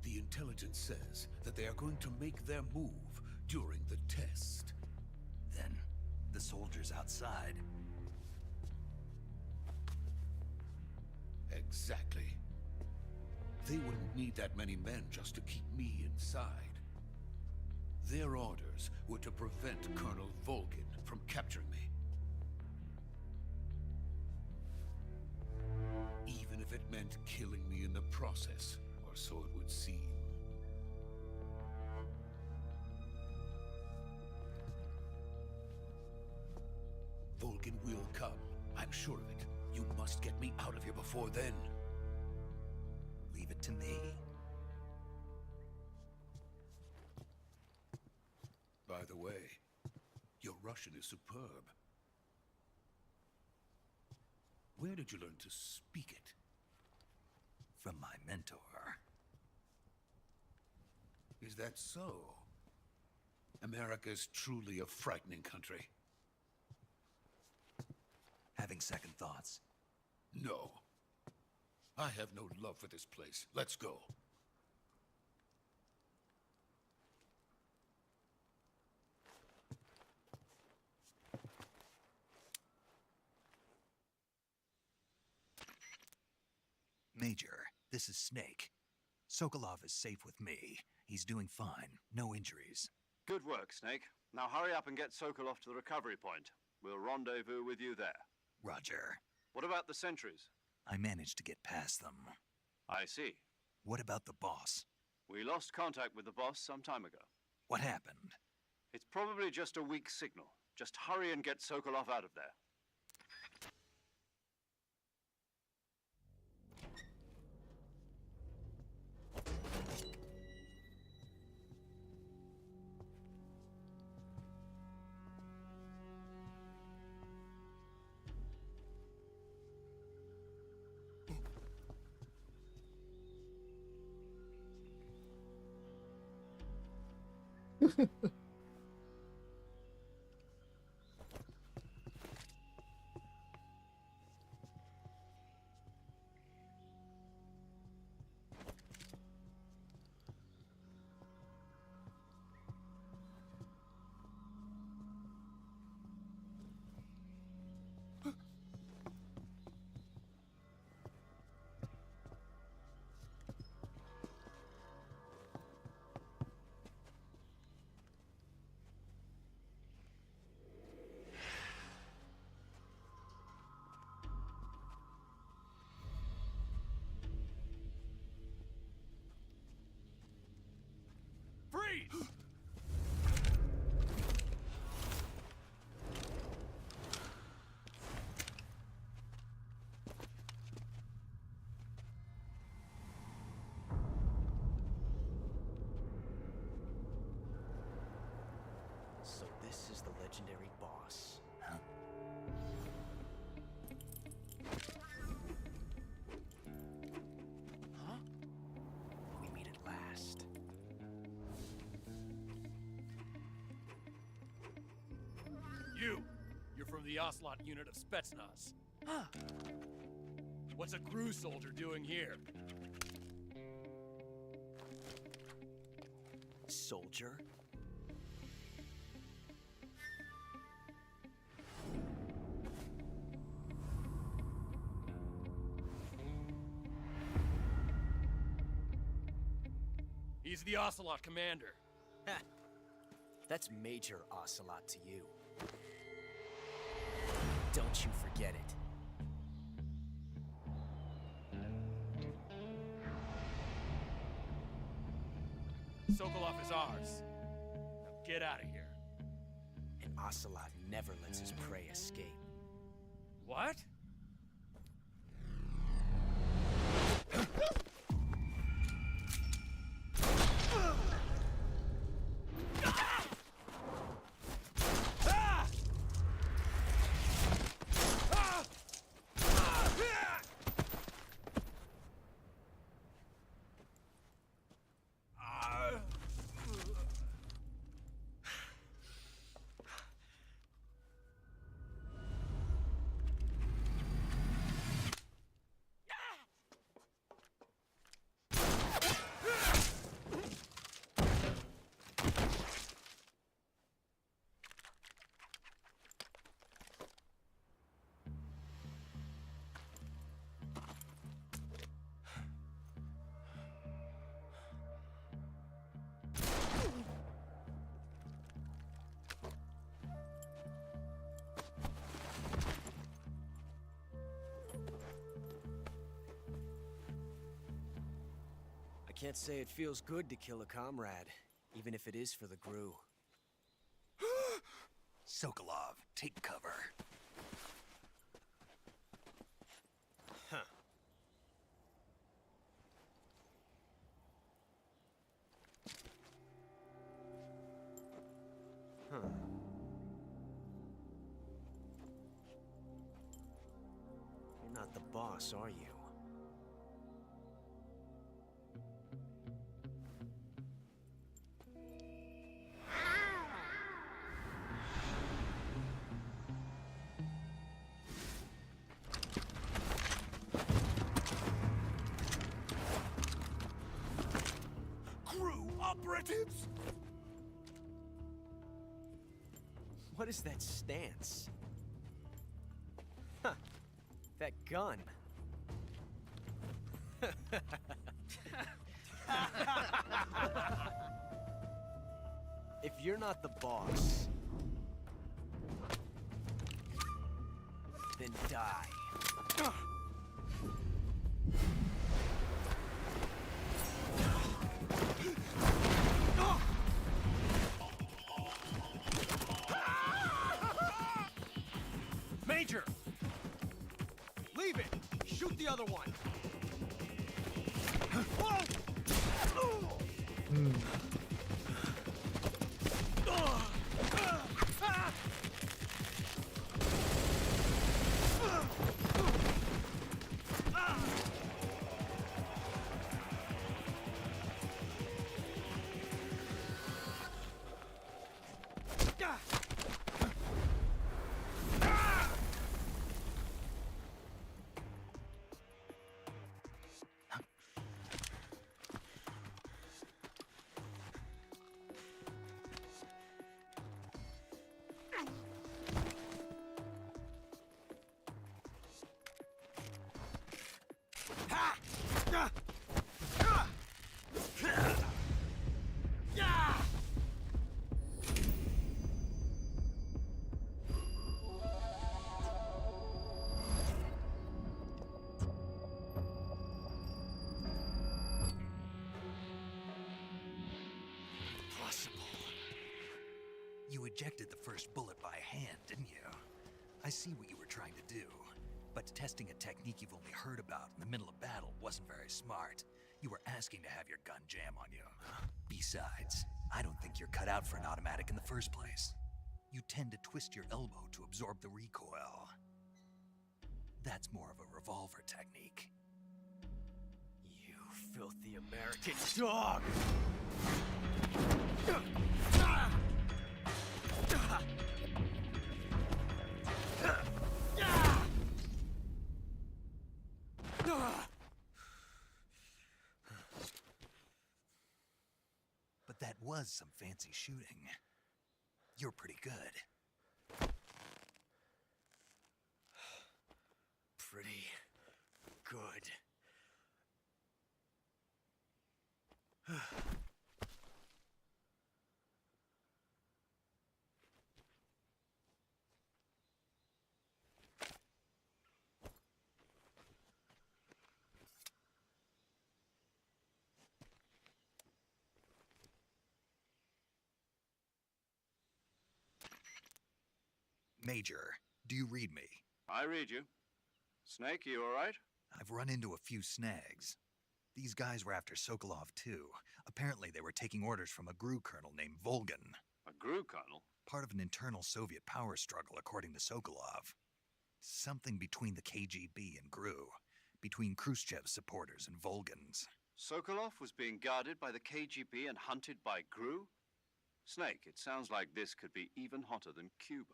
Speaker 8: The intelligence says that they are going to make their move during the test.
Speaker 2: Then, the soldiers outside.
Speaker 8: Exactly. They wouldn't need that many men just to keep me inside. Their orders were to prevent Colonel Volgin from capturing me. Even if it meant killing me in the process, or so it would seem. Volgin will come. I'm sure of it. You must get me out of here before then.
Speaker 2: Leave it to me.
Speaker 8: By the way, your Russian is superb. Where did you learn to speak it?
Speaker 2: From my mentor.
Speaker 8: Is that so? America's truly a frightening country.
Speaker 2: Having second thoughts?
Speaker 8: No. I have no love for this place. Let's go.
Speaker 2: Major, this is Snake. Sokolov is safe with me. He's doing fine. No injuries.
Speaker 4: Good work, Snake. Now hurry up and get Sokolov to the recovery point. We'll rendezvous with you there.
Speaker 2: Roger.
Speaker 4: What about the sentries?
Speaker 2: I managed to get past them.
Speaker 4: I see.
Speaker 2: What about the boss?
Speaker 4: We lost contact with the boss some time ago.
Speaker 2: What happened?
Speaker 4: It's probably just a weak signal. Just hurry and get Sokolov out of there.
Speaker 5: Freeze!
Speaker 9: So this is the legendary boss. Huh? Huh? We meet at last.
Speaker 5: You're from the Ocelot unit of Spetsnaz. Huh. What's a crew soldier doing here?
Speaker 9: Soldier?
Speaker 5: He's the Ocelot commander.
Speaker 9: Ha! That's Major Ocelot to you. Don't you forget it.
Speaker 5: Sokolov is ours. Now get out of here.
Speaker 9: And Ocelot never lets his prey escape.
Speaker 5: What?
Speaker 9: I can't say it feels good to kill a comrade, even if it is for the Gru.
Speaker 2: Sokolov, take cover.
Speaker 9: Huh. Huh. You're not the boss, are you?
Speaker 5: Operatives?
Speaker 9: What is that stance? Huh. That gun. If you're not the boss, then die.
Speaker 5: Major!
Speaker 9: Leave it! Shoot the other one!
Speaker 2: ejected the first bullet by hand, didn't you? I see what you were trying to do, but testing a technique you've only heard about in the middle of battle wasn't very smart. You were asking to have your gun jam on you. Besides, I don't think you're cut out for an automatic in the first place. You tend to twist your elbow to absorb the recoil. That's more of a revolver technique.
Speaker 9: You filthy American dog!
Speaker 2: But that was some fancy shooting. You're pretty good.
Speaker 9: Pretty good.
Speaker 2: Major, do you read me?
Speaker 4: I read you. Snake, you all right?
Speaker 2: I've run into a few snags. These guys were after Sokolov too. Apparently they were taking orders from a GRU colonel named Volgan.
Speaker 4: A GRU colonel?
Speaker 2: Part of an internal Soviet power struggle, according to Sokolov. Something between the KGB and GRU. Between Khrushchev's supporters and Volgan's.
Speaker 4: Sokolov was being guarded by the KGB and hunted by GRU? Snake, it sounds like this could be even hotter than Cuba.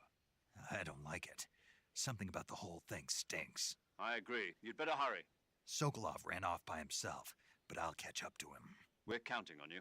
Speaker 2: I don't like it. Something about the whole thing stinks.
Speaker 4: I agree. You'd better hurry.
Speaker 2: Sokolov ran off by himself, but I'll catch up to him.
Speaker 4: We're counting on you.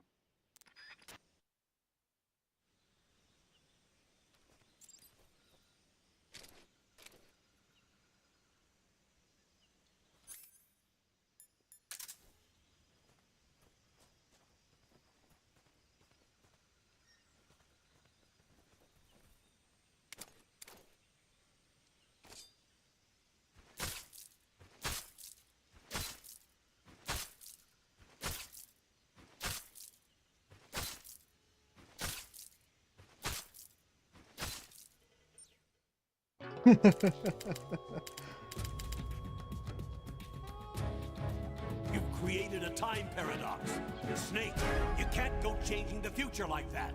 Speaker 3: You've created a time paradox. Snake, you can't go changing the future like that.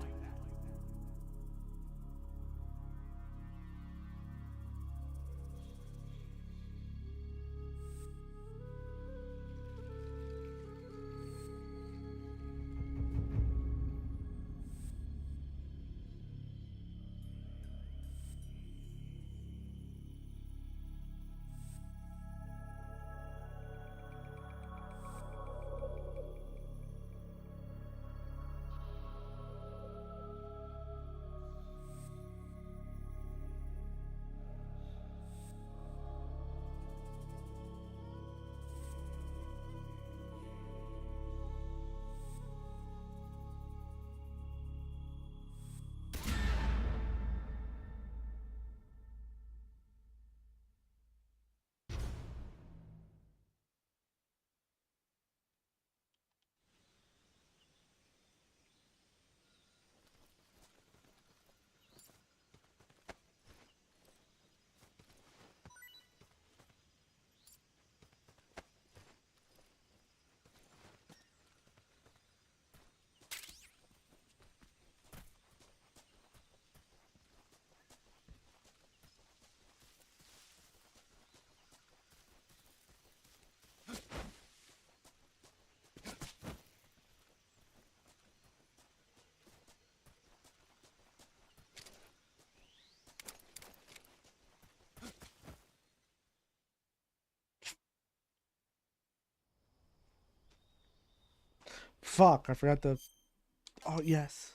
Speaker 1: Fuck, I forgot the... Oh, yes.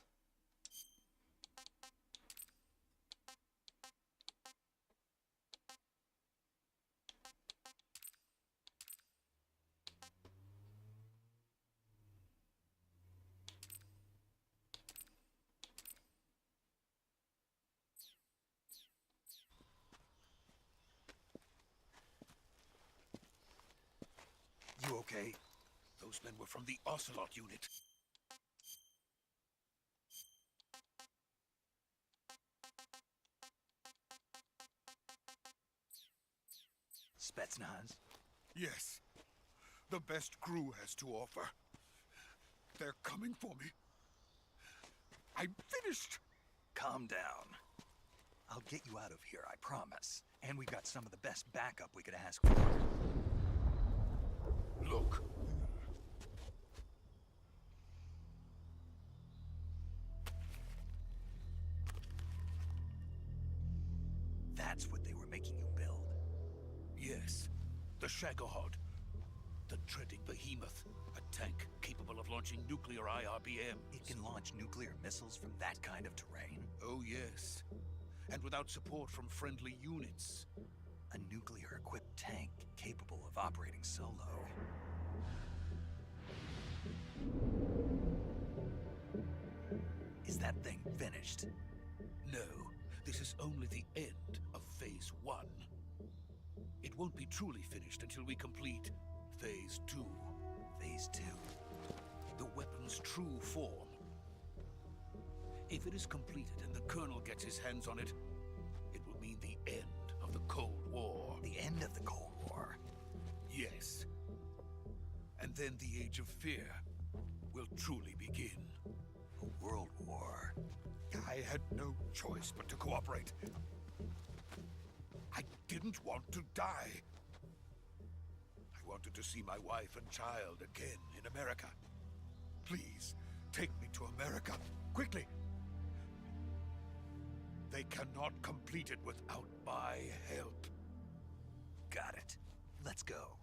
Speaker 8: You okay? Those men were from the Ocelot unit.
Speaker 2: Spetsnaz?
Speaker 8: Yes. The best Gru has to offer. They're coming for me. I'm finished.
Speaker 2: Calm down. I'll get you out of here, I promise. And we've got some of the best backup we could ask for.
Speaker 8: Look.
Speaker 2: That's what they were making you build.
Speaker 8: Yes. The Shagohod. The dreaded behemoth. A tank capable of launching nuclear IRBM.
Speaker 2: It can launch nuclear missiles from that kind of terrain?
Speaker 8: Oh, yes. And without support from friendly units.
Speaker 2: A nuclear-equipped tank capable of operating solo. Is that thing finished?
Speaker 8: No. This is only the end of Phase 1. It won't be truly finished until we complete Phase 2.
Speaker 2: Phase 2?
Speaker 8: The weapon's true form. If it is completed and the Colonel gets his hands on it, it will mean the end of the Cold War.
Speaker 2: The end of the Cold War?
Speaker 8: Yes. And then the Age of Fear will truly begin.
Speaker 2: A world war?
Speaker 8: I had no choice but to cooperate. I didn't want to die. I wanted to see my wife and child again in America. Please, take me to America, quickly. They cannot complete it without my help.
Speaker 2: Got it. Let's go.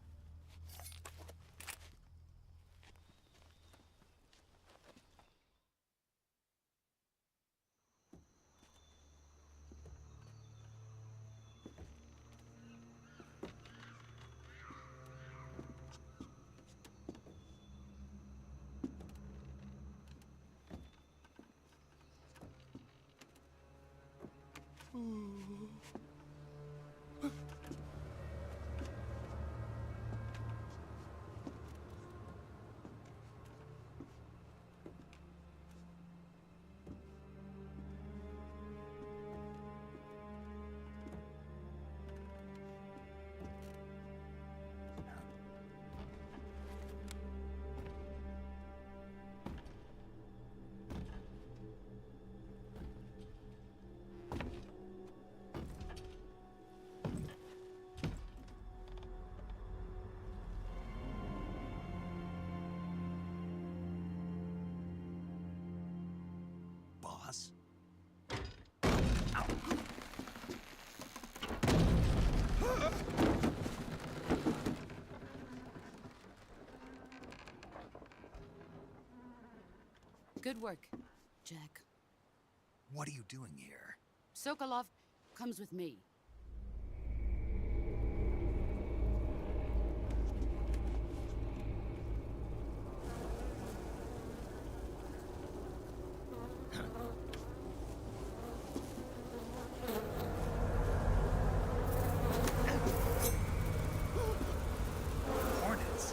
Speaker 2: Boss?
Speaker 7: Good work, Jack.
Speaker 2: What are you doing here?
Speaker 7: Sokolov comes with me.
Speaker 2: Hornets?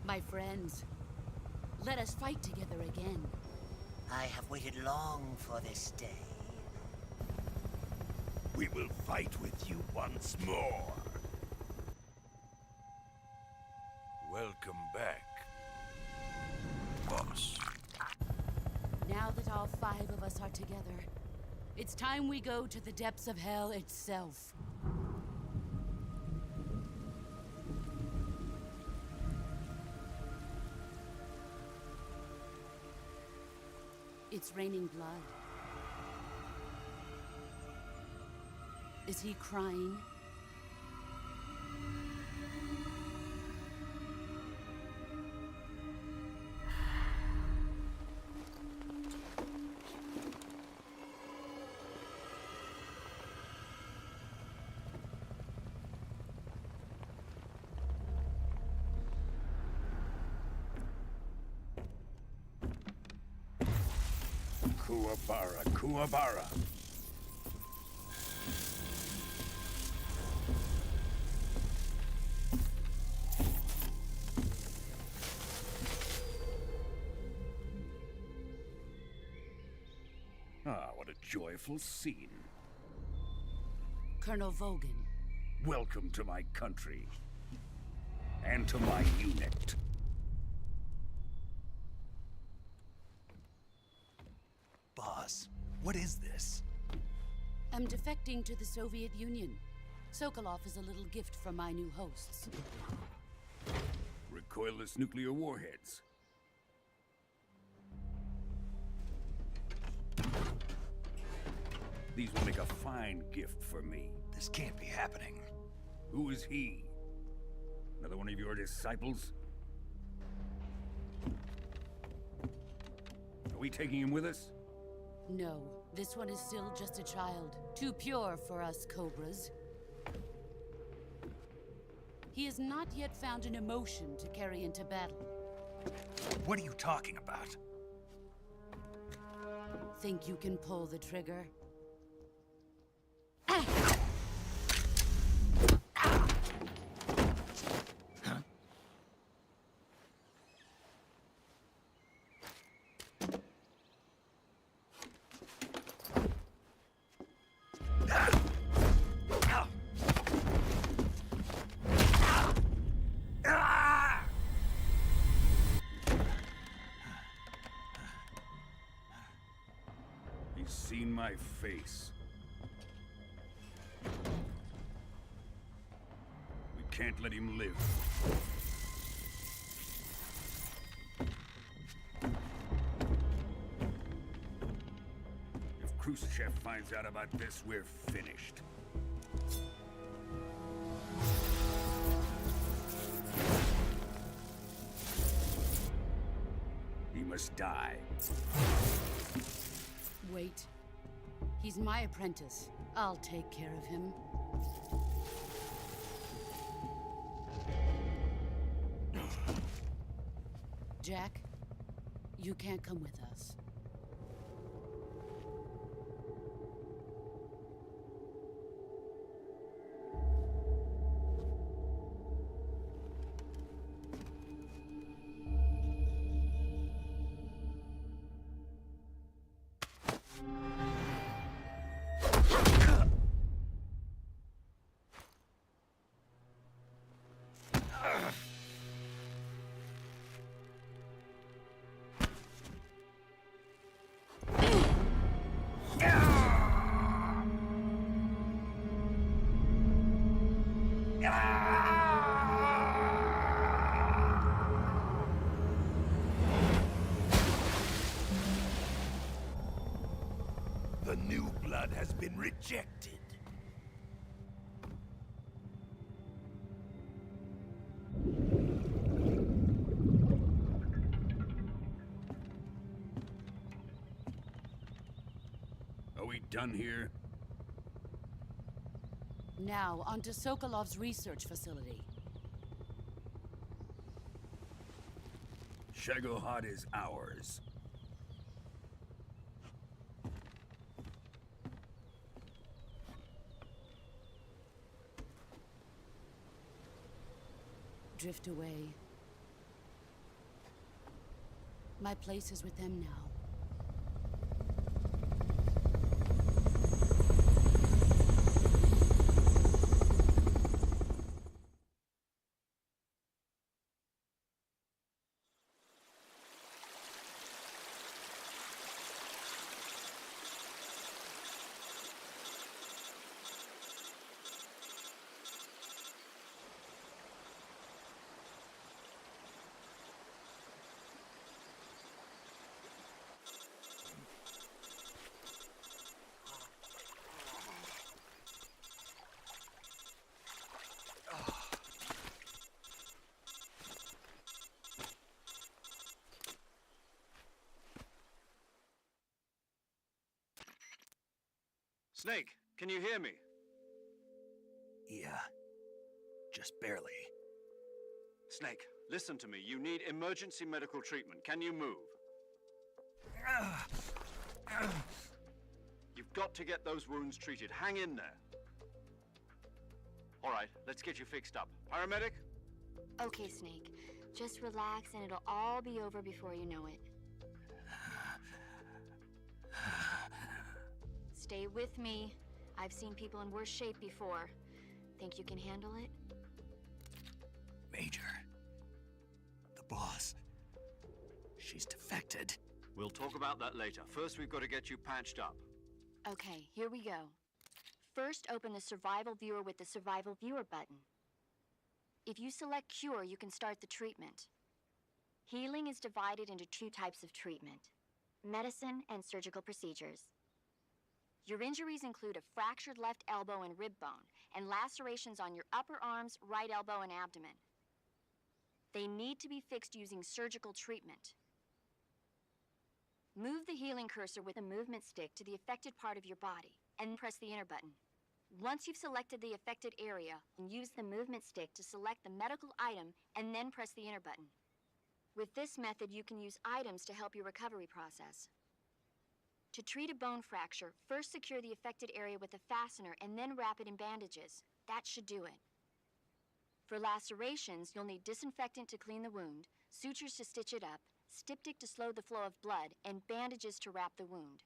Speaker 7: My friends, let us fight together again.
Speaker 10: I have waited long for this day.
Speaker 3: We will fight with you once more.
Speaker 8: Welcome back, boss.
Speaker 7: Now that all 5 of us are together, it's time we go to the depths of hell itself. It's raining blood. Is he crying?
Speaker 8: Kuwabara, Kuwabara. Ah, what a joyful scene.
Speaker 7: Colonel Vogan.
Speaker 8: Welcome to my country. And to my unit.
Speaker 2: Boss, what is this?
Speaker 7: I'm defecting to the Soviet Union. Sokolov is a little gift from my new hosts.
Speaker 8: Recoilless nuclear warheads. These will make a fine gift for me.
Speaker 2: This can't be happening.
Speaker 8: Who is he? Another one of your disciples? Are we taking him with us?
Speaker 7: No, this one is still just a child. Too pure for us Cobras. He has not yet found an emotion to carry into battle.
Speaker 2: What are you talking about?
Speaker 7: Think you can pull the trigger?
Speaker 8: He's seen my face. We can't let him live. If Khrushchev finds out about this, we're finished. He must die.
Speaker 7: Wait. He's my apprentice. I'll take care of him. Jack, you can't come with us.
Speaker 3: The new blood has been rejected.
Speaker 8: Are we done here?
Speaker 7: Now, onto Sokolov's research facility.
Speaker 8: Shagohod is ours.
Speaker 7: Drift away. My place is with them now.
Speaker 4: Snake, can you hear me?
Speaker 2: Yeah. Just barely.
Speaker 4: Snake, listen to me. You need emergency medical treatment. Can you move? to get those wounds treated. Hang in there. All right, let's get you fixed up. Paramedic?
Speaker 6: Okay, Snake. Just relax and it'll all be over before you know it. Stay with me. I've seen people in worse shape before. Think you can handle it?
Speaker 2: Major. The boss. She's defected.
Speaker 4: We'll talk about that later. First, we've got to get you patched up.
Speaker 6: Okay, here we go. First, open the Survival Viewer with the Survival Viewer button. If you select Cure, you can start the treatment. Healing is divided into 2 types of treatment: medicine and surgical procedures. Your injuries include a fractured left elbow and rib bone, and lacerations on your upper arms, right elbow, and abdomen. They need to be fixed using surgical treatment. Move the healing cursor with a movement stick to the affected part of your body, and press the enter button. Once you've selected the affected area, use the movement stick to select the medical item, and then press the enter button. With this method, you can use items to help your recovery process. To treat a bone fracture, first secure the affected area with a fastener and then wrap it in bandages. That should do it. For lacerations, you'll need disinfectant to clean the wound, sutures to stitch it up, styptic to slow the flow of blood, and bandages to wrap the wound.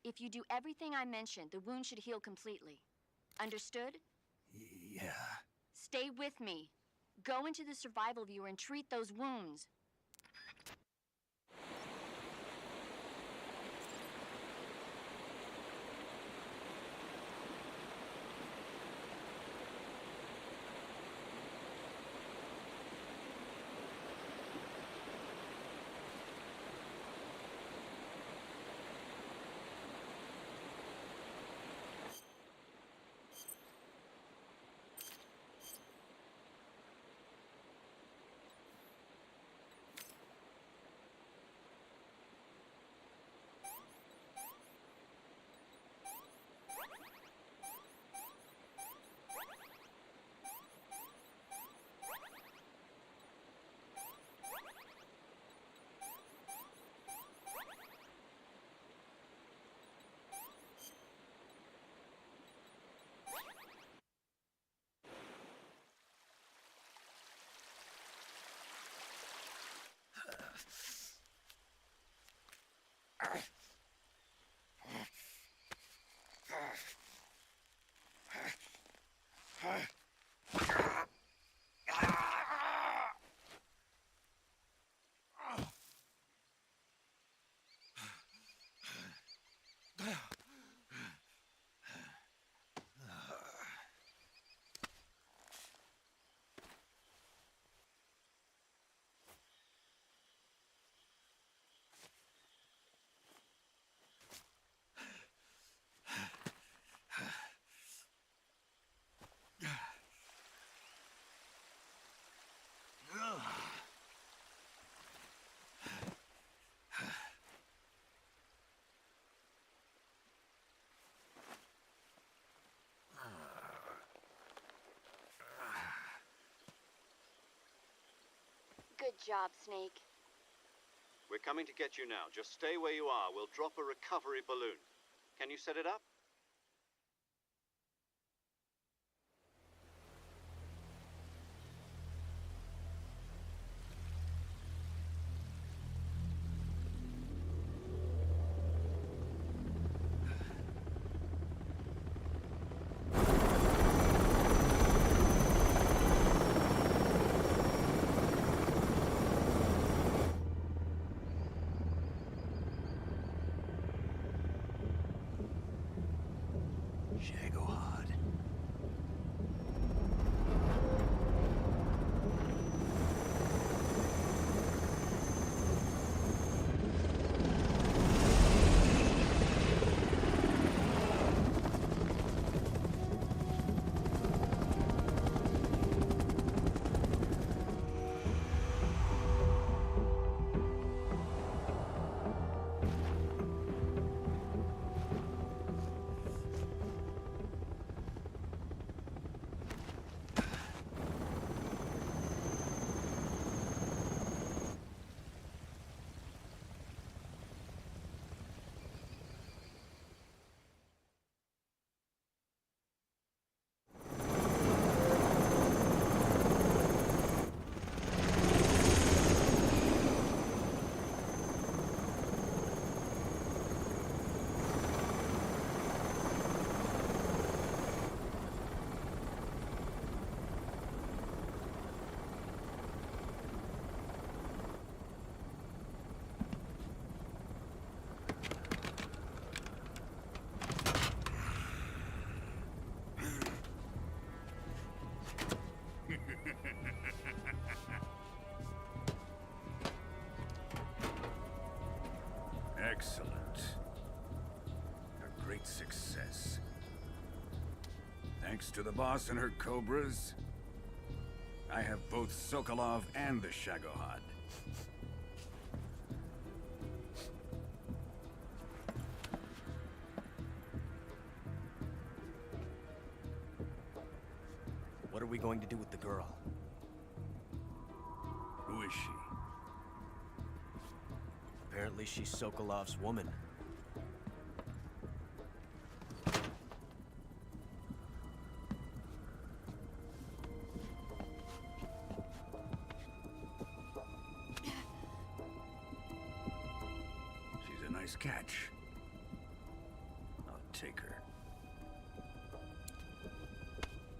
Speaker 6: If you do everything I mentioned, the wound should heal completely. Understood?
Speaker 2: Yeah.
Speaker 6: Stay with me. Go into the Survival Viewer and treat those wounds. Good job, Snake.
Speaker 4: We're coming to get you now. Just stay where you are. We'll drop a recovery balloon. Can you set it up?
Speaker 11: great success. Thanks to the boss and her cobras, I have both Sokolov and the Shagohod.
Speaker 9: What are we going to do with the girl?
Speaker 11: Who is she?
Speaker 9: Apparently she's Sokolov's woman.
Speaker 11: She's a nice catch. I'll take her.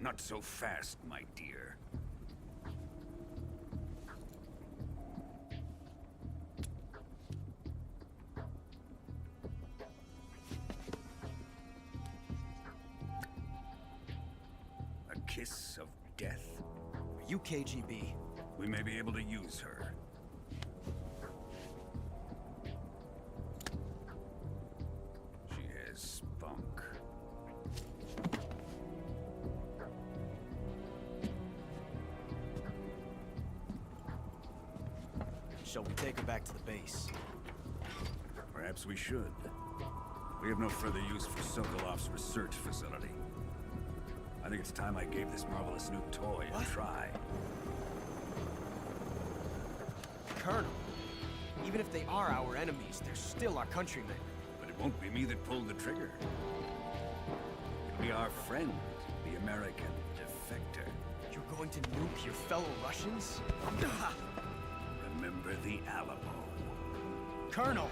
Speaker 11: Not so fast, my dear. A kiss of death?
Speaker 9: Are you KGB?
Speaker 11: We may be able to use her. She has spunk.
Speaker 9: Shall we take her back to the base?
Speaker 11: Perhaps we should. We have no further use for Sokolov's research facility. I think it's time I gave this marvelous new toy a try.
Speaker 9: Colonel, even if they are our enemies, they're still our countrymen.
Speaker 11: But it won't be me that pulled the trigger. It'll be our friend, the American defector.
Speaker 9: You're going to nuke your fellow Russians?
Speaker 11: Remember the Alamo.
Speaker 9: Colonel!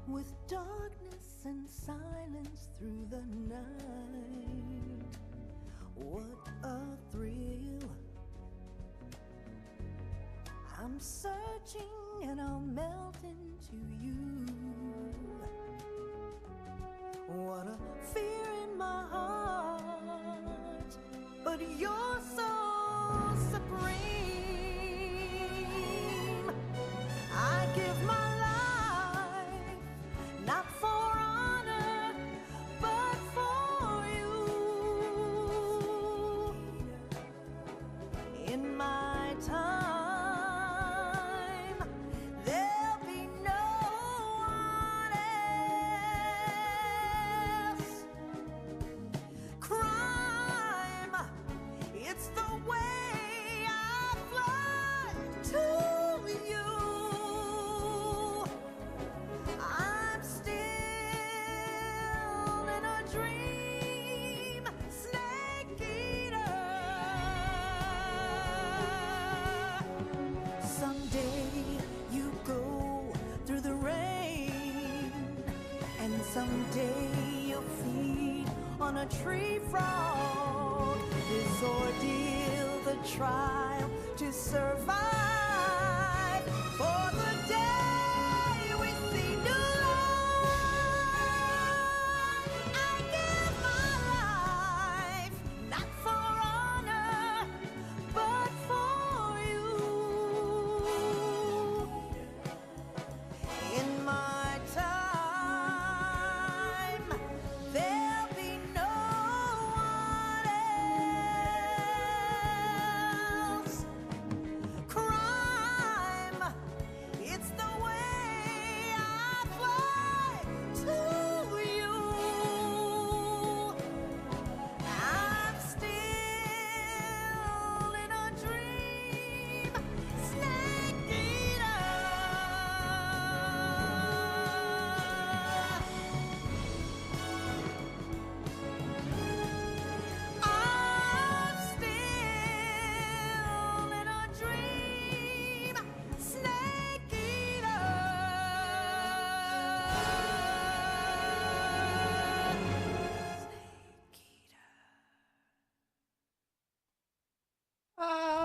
Speaker 12: With darkness and silence through the night, what a thrill. I'm searching and I'll melt into you. What a fear in my heart, but you're so supreme. I give my life, not for honor, but for you. In my time, there'll be no one else. Crime, it's the way I fly to you. I'm still in a dream, snake eater. Someday you go through the rain, and someday you'll feed on a tree frog. This ordeal, the trial to survive, for the day we see new light. I give my life, not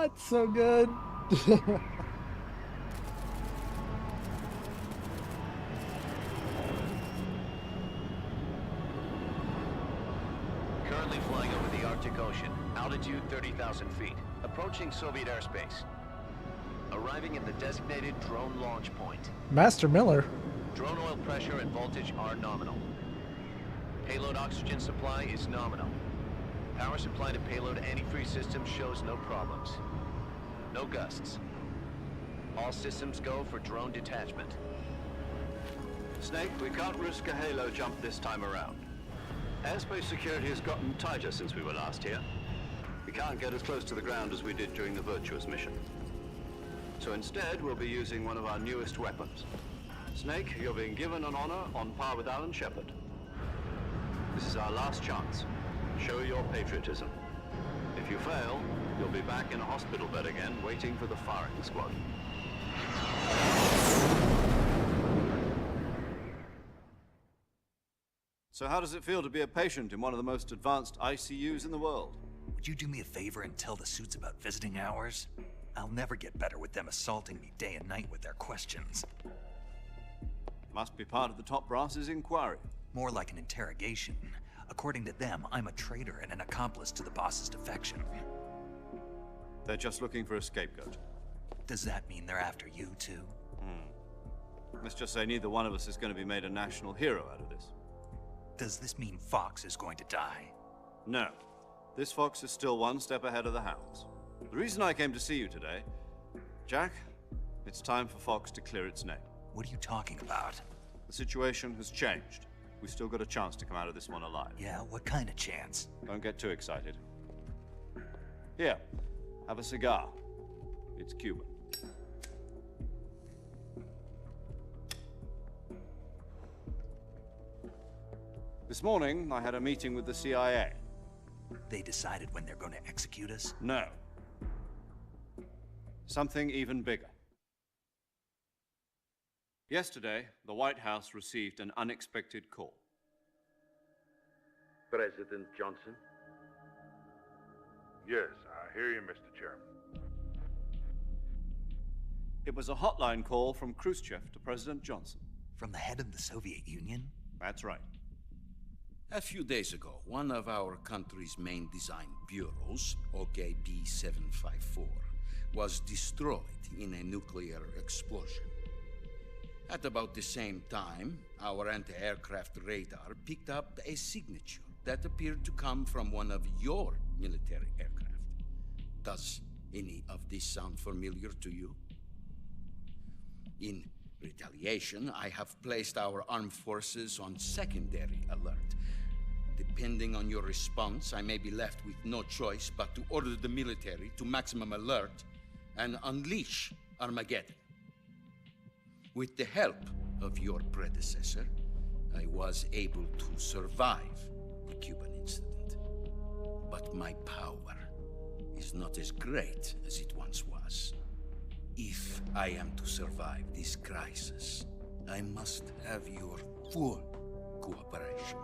Speaker 1: It's so good.
Speaker 13: Currently flying over the Arctic Ocean. Altitude 30,000 feet. Approaching Soviet airspace. Arriving at the designated drone launch point.
Speaker 1: Master Miller.
Speaker 13: Drone oil pressure and voltage are nominal. Payload oxygen supply is nominal. Power supply to payload antifreeze system shows no problems. No gusts. All systems go for drone detachment.
Speaker 4: Snake, we can't risk a halo jump this time around. Airspace security has gotten tighter since we were last here. We can't get as close to the ground as we did during the Virtuous mission. So instead, we'll be using one of our newest weapons. Snake, you're being given an honor on par with Alan Shepard. This is our last chance. Show your patriotism. If you fail, you'll be back in a hospital bed again, waiting for the firing squad. So how does it feel to be a patient in one of the most advanced ICUs in the world?
Speaker 2: Would you do me a favor and tell the suits about visiting hours? I'll never get better with them assaulting me day and night with their questions.
Speaker 4: Must be part of the top brass's inquiry.
Speaker 2: More like an interrogation. According to them, I'm a traitor and an accomplice to the boss's defection.
Speaker 4: They're just looking for a scapegoat.
Speaker 2: Does that mean they're after you too?
Speaker 4: Let's just say neither one of us is going to be made a national hero out of this.
Speaker 2: Does this mean Fox is going to die?
Speaker 4: No. This Fox is still one step ahead of the Hounds. The reason I came to see you today, Jack, it's time for Fox to clear its name.
Speaker 2: What are you talking about?
Speaker 4: The situation has changed. We've still got a chance to come out of this one alive.
Speaker 2: Yeah, what kind of chance?
Speaker 4: Don't get too excited. Here, have a cigar. It's Cuban. This morning, I had a meeting with the CIA.
Speaker 2: They decided when they're going to execute us?
Speaker 4: No. Something even bigger. Yesterday, the White House received an unexpected call.
Speaker 14: President Johnson?
Speaker 15: Yes, I hear you, Mr. Chairman.
Speaker 4: It was a hotline call from Khrushchev to President Johnson.
Speaker 2: From the head of the Soviet Union?
Speaker 4: That's right.
Speaker 8: A few days ago, one of our country's main design bureaus, OKB 754, was destroyed in a nuclear explosion. At about the same time, our anti-aircraft radar picked up a signature that appeared to come from one of your military aircraft. Does any of this sound familiar to you? In retaliation, I have placed our armed forces on secondary alert. Depending on your response, I may be left with no choice but to order the military to maximum alert and unleash Armageddon. With the help of your predecessor, I was able to survive the Cuban incident. But my power is not as great as it once was. If I am to survive this crisis, I must have your full cooperation.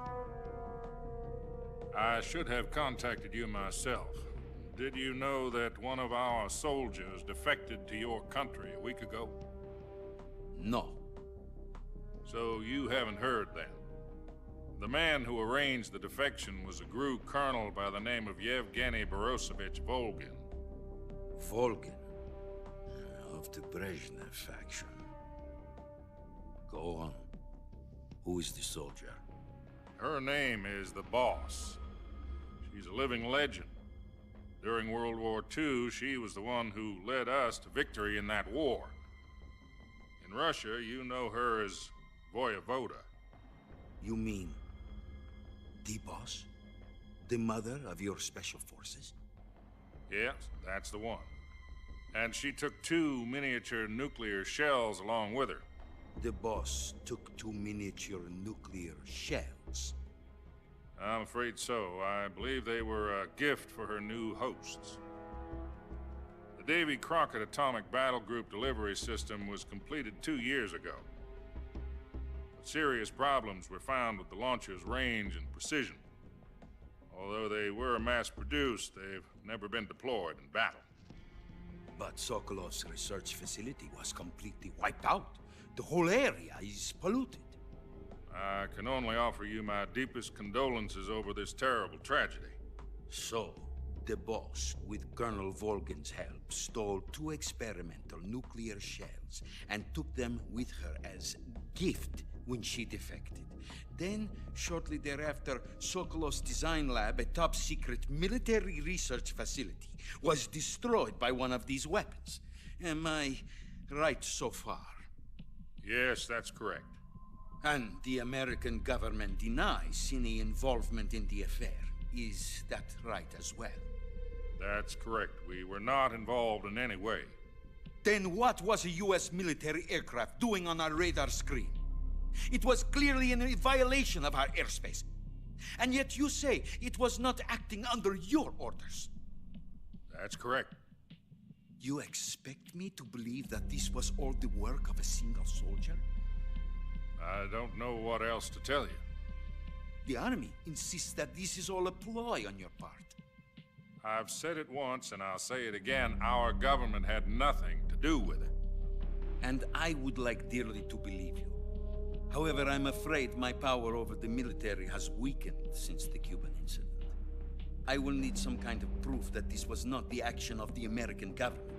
Speaker 15: I should have contacted you myself. Did you know that one of our soldiers defected to your country a week ago?
Speaker 8: No.
Speaker 15: So you haven't heard then? The man who arranged the defection was a GRU colonel by the name of Yevgeny Borosovich Volgin.
Speaker 8: Volgin? Of the Brezhnev faction. Go on. Who is the soldier?
Speaker 15: Her name is the Boss. She's a living legend. During World War II, she was the one who led us to victory in that war. In Russia, you know her as Voyevoda.
Speaker 8: You mean the Boss? The mother of your special forces?
Speaker 15: Yes, that's the one. And she took 2 miniature nuclear shells along with her.
Speaker 8: The Boss took 2 miniature nuclear shells?
Speaker 15: I'm afraid so. I believe they were a gift for her new hosts. The Davy Crockett Atomic Battle Group delivery system was completed 2 years ago. But serious problems were found with the launcher's range and precision. Although they were mass-produced, they've never been deployed in battle.
Speaker 8: But Sokolov's research facility was completely wiped out. The whole area is polluted.
Speaker 15: I can only offer you my deepest condolences over this terrible tragedy.
Speaker 8: So, the boss, with Colonel Volgin's help, stole 2 experimental nuclear shells and took them with her as gift when she defected. Then, shortly thereafter, Sokolov's design lab, a top-secret military research facility, was destroyed by one of these weapons. Am I right so far?
Speaker 15: Yes, that's correct.
Speaker 8: And the American government denies any involvement in the affair. Is that right as well?
Speaker 15: That's correct. We were not involved in any way.
Speaker 8: Then what was a U.S. military aircraft doing on our radar screen? It was clearly in violation of our airspace. And yet you say it was not acting under your orders.
Speaker 15: That's correct.
Speaker 8: You expect me to believe that this was all the work of a single soldier?
Speaker 15: I don't know what else to tell you.
Speaker 8: The army insists that this is all a ploy on your part.
Speaker 15: I've said it once, and I'll say it again. Our government had nothing to do with it.
Speaker 8: And I would like dearly to believe you. However, I'm afraid my power over the military has weakened since the Cuban incident. I will need some kind of proof that this was not the action of the American government.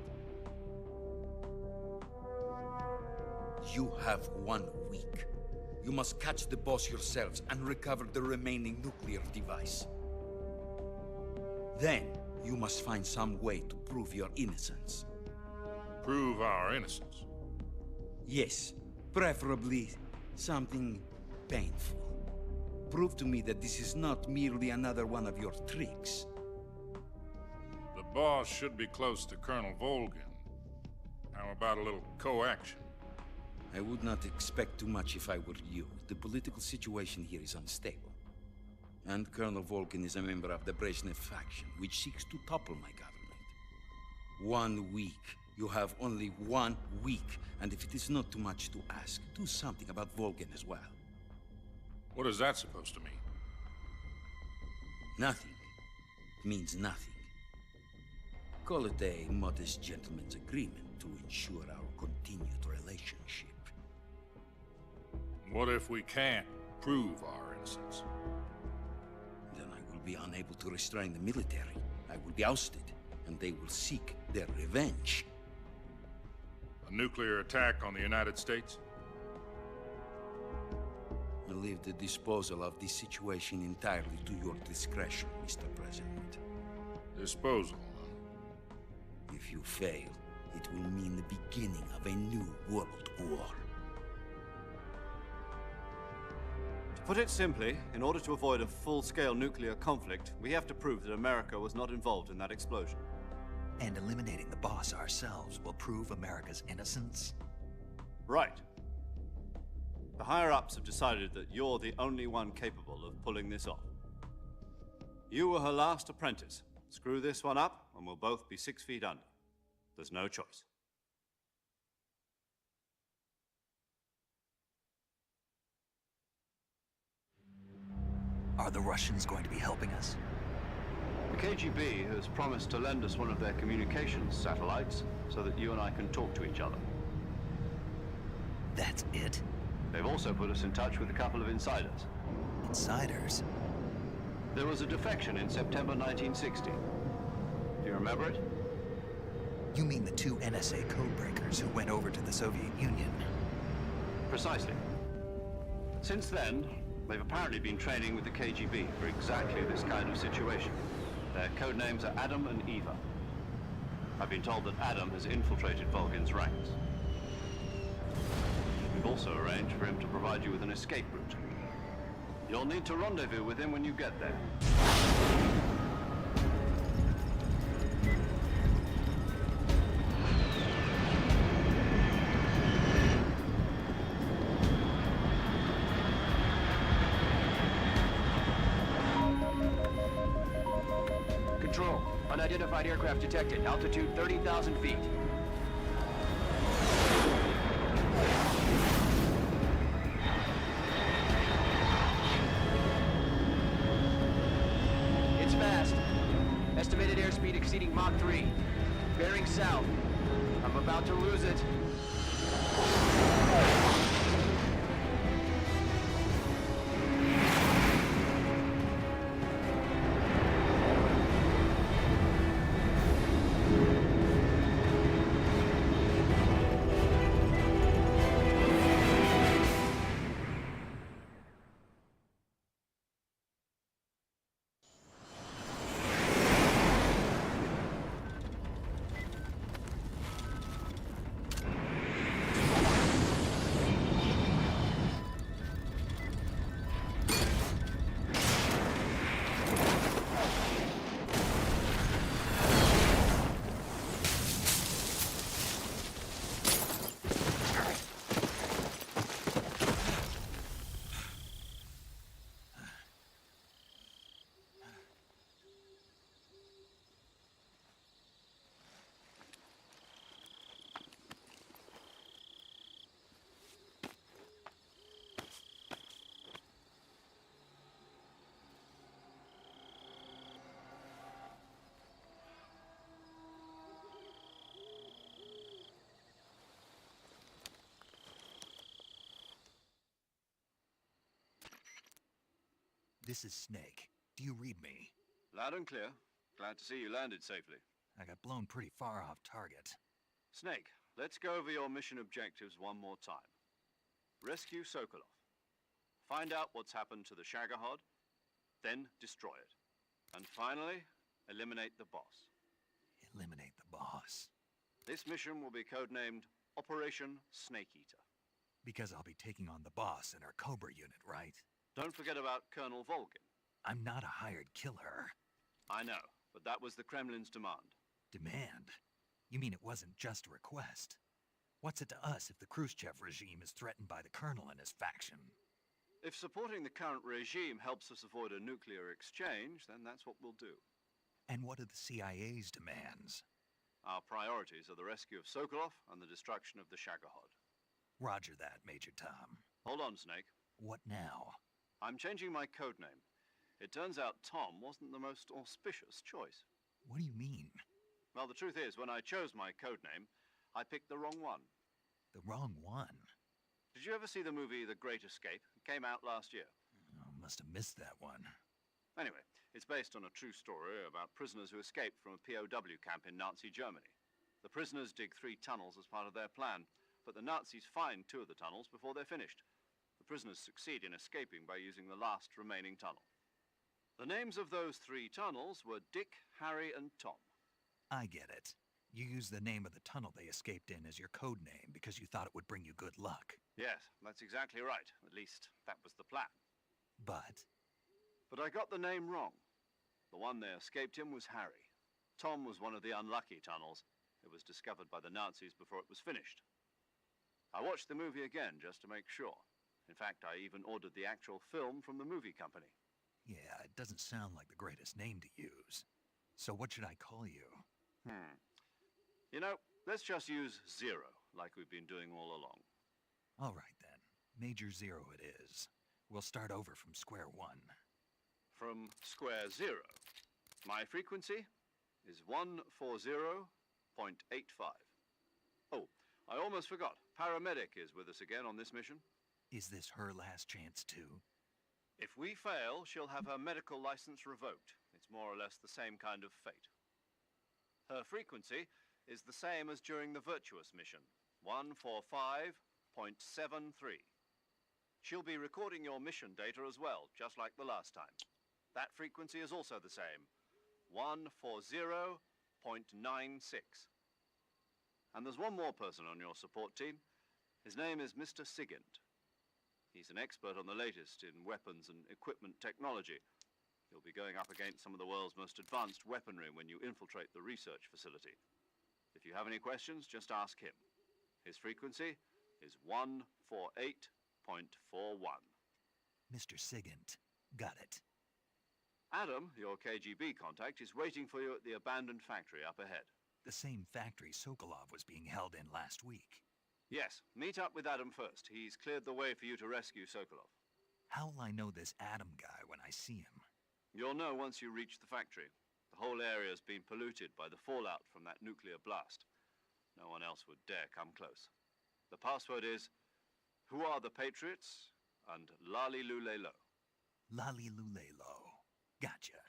Speaker 8: You have 1 week. You must catch the boss yourselves and recover the remaining nuclear device. Then, you must find some way to prove your innocence.
Speaker 15: Prove our innocence?
Speaker 8: Yes, preferably something painful. Prove to me that this is not merely another one of your tricks.
Speaker 15: The boss should be close to Colonel Volgin. How about a little co-action?
Speaker 8: I would not expect too much if I were you. The political situation here is unstable. And Colonel Volgin is a member of the Brezhnev faction, which seeks to topple my government. 1 week. You have only 1 week. And if it is not too much to ask, do something about Volgin as well.
Speaker 15: What is that supposed to mean?
Speaker 8: Nothing. It means nothing. Call it a modest gentleman's agreement to ensure our continued relationship.
Speaker 15: What if we can't prove our innocence?
Speaker 8: Then I will be unable to restrain the military. I will be ousted, and they will seek their revenge.
Speaker 15: A nuclear attack on the United States?
Speaker 8: I leave the disposal of this situation entirely to your discretion, Mr. President.
Speaker 15: Disposal?
Speaker 8: If you fail, it will mean the beginning of a new world war.
Speaker 4: To put it simply, in order to avoid a full-scale nuclear conflict, we have to prove that America was not involved in that explosion.
Speaker 2: And eliminating the boss ourselves will prove America's innocence?
Speaker 4: Right. The higher-ups have decided that you're the only one capable of pulling this off. You were her last apprentice. Screw this one up, and we'll both be 6 feet under. There's no choice.
Speaker 2: Are the Russians going to be helping us?
Speaker 4: The KGB has promised to lend us one of their communications satellites so that you and I can talk to each other.
Speaker 2: That's it?
Speaker 4: They've also put us in touch with a couple of insiders.
Speaker 2: Insiders?
Speaker 4: There was a defection in September 1960. Do you remember it?
Speaker 2: You mean the 2 NSA codebreakers who went over to the Soviet Union?
Speaker 4: Precisely. Since then, they've apparently been training with the KGB for exactly this kind of situation. Their codenames are Adam and Eva. I've been told that Adam has infiltrated Volgin's ranks. We've also arranged for him to provide you with an escape route. You'll need to rendezvous with him when you get there.
Speaker 5: Control. Unidentified aircraft detected. Altitude 30,000 feet. It's fast. Estimated airspeed exceeding Mach 3.
Speaker 13: Bearing south. I'm about to lose it.
Speaker 2: This is Snake. Do you read me?
Speaker 4: Loud and clear. Glad to see you landed safely.
Speaker 2: I got blown pretty far off target.
Speaker 4: Snake, let's go over your mission objectives one more time. Rescue Sokolov. Find out what's happened to the Shagohod, then destroy it. And finally, eliminate the boss.
Speaker 2: Eliminate the boss.
Speaker 4: This mission will be codenamed Operation Snake Eater.
Speaker 2: Because I'll be taking on the boss in our Cobra unit, right?
Speaker 4: Don't forget about Colonel Volgin.
Speaker 2: I'm not a hired killer.
Speaker 4: I know, but that was the Kremlin's demand.
Speaker 2: Demand? You mean it wasn't just a request? What's it to us if the Khrushchev regime is threatened by the Colonel and his faction?
Speaker 4: If supporting the current regime helps us avoid a nuclear exchange, then that's what we'll do.
Speaker 2: And what are the CIA's demands?
Speaker 4: Our priorities are the rescue of Sokolov and the destruction of the Shagohod.
Speaker 2: Roger that, Major Tom.
Speaker 4: Hold on, Snake.
Speaker 2: What now?
Speaker 4: I'm changing my codename. It turns out Tom wasn't the most auspicious choice.
Speaker 2: What do you mean?
Speaker 4: Well, the truth is, when I chose my codename, I picked the wrong one.
Speaker 2: The wrong one?
Speaker 4: Did you ever see the movie The Great Escape? It came out last year.
Speaker 2: Oh, must have missed that one.
Speaker 4: Anyway, it's based on a true story about prisoners who escaped from a POW camp in Nazi Germany. The prisoners dig 3 tunnels as part of their plan, but the Nazis find 2 of the tunnels before they're finished. The prisoners succeed in escaping by using the last remaining tunnel. The names of those 3 tunnels were Dick, Harry, and Tom.
Speaker 2: I get it. You used the name of the tunnel they escaped in as your code name because you thought it would bring you good luck.
Speaker 4: Yes, that's exactly right. At least, that was the plan.
Speaker 2: But
Speaker 4: I got the name wrong. The one they escaped in was Harry. Tom was one of the unlucky tunnels. It was discovered by the Nazis before it was finished. I watched the movie again just to make sure. In fact, I even ordered the actual film from the movie company.
Speaker 2: yeah, it doesn't sound like the greatest name to use. So what should I call you?
Speaker 4: You know, let's just use Zero, like we've been doing all along.
Speaker 2: All right then. Major Zero it is. We'll start over from square one.
Speaker 4: From square 0. My frequency is 140.85. Oh, I almost forgot. Paramedic is with us again on this mission.
Speaker 2: Is this her last chance too?
Speaker 4: If we fail, she'll have her medical license revoked. It's more or less the same kind of fate. Her frequency is the same as during the Virtuous mission, 145.73. She'll be recording your mission data as well, just like the last time. That frequency is also the same, 140.96. And there's one more person on your support team. His name is Mr. Sigint. He's an expert on the latest in weapons and equipment technology. You'll be going up against some of the world's most advanced weaponry when you infiltrate the research facility. If you have any questions, just ask him. His frequency is 148.41.
Speaker 2: Mr. Sigint. Got it.
Speaker 4: Adam, your KGB contact, is waiting for you at the abandoned factory up ahead.
Speaker 2: The same factory Sokolov was being held in last week.
Speaker 4: Yes, meet up with Adam first. He's cleared the way for you to rescue Sokolov.
Speaker 2: How'll I know this Adam guy when I see him?
Speaker 4: You'll know once you reach the factory. The The whole area has been polluted by the fallout from that nuclear blast. No one else would dare come close. The password is, "Who are the Patriots?" and Lali Lule Lo.
Speaker 2: Lali Lule Lo. Gotcha.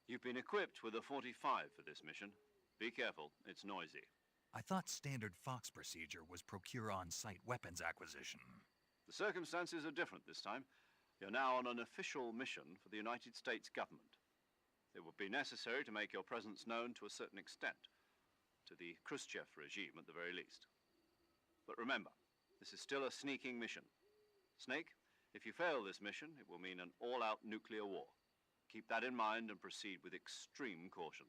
Speaker 4: You've been equipped with a 45 for this mission. Be careful, it's noisy.
Speaker 2: I thought standard Fox procedure was procure on-site weapons acquisition.
Speaker 4: The circumstances are different this time. You're now on an official mission for the United States government. It would be necessary to make your presence known to a certain extent, to the Khrushchev regime at the very least. But remember, this is still a sneaking mission. Snake, if you fail this mission, it will mean an all-out nuclear war. Keep that in mind and proceed with extreme caution.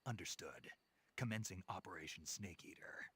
Speaker 2: Understood. Commencing Operation Snake Eater.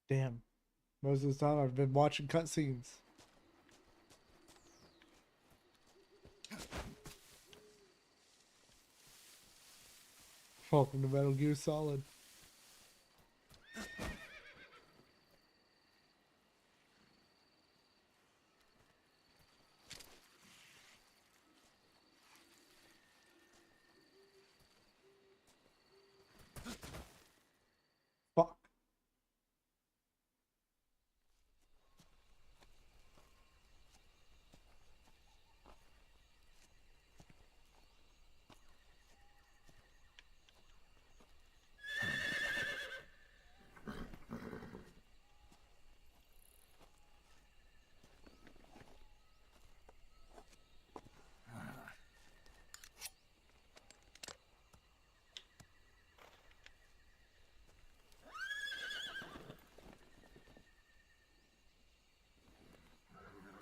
Speaker 1: Damn. Most of the time I've been watching cutscenes. Welcome to Metal Gear Solid. Fuck.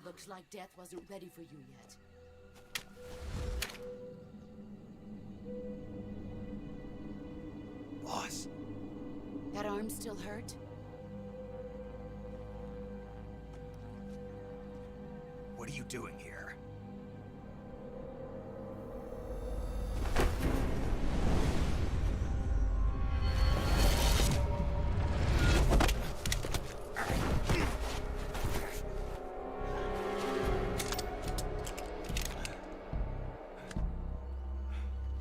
Speaker 7: Looks like death wasn't ready for you yet.
Speaker 2: Boss.
Speaker 7: That arm still hurt?
Speaker 2: What are you doing here?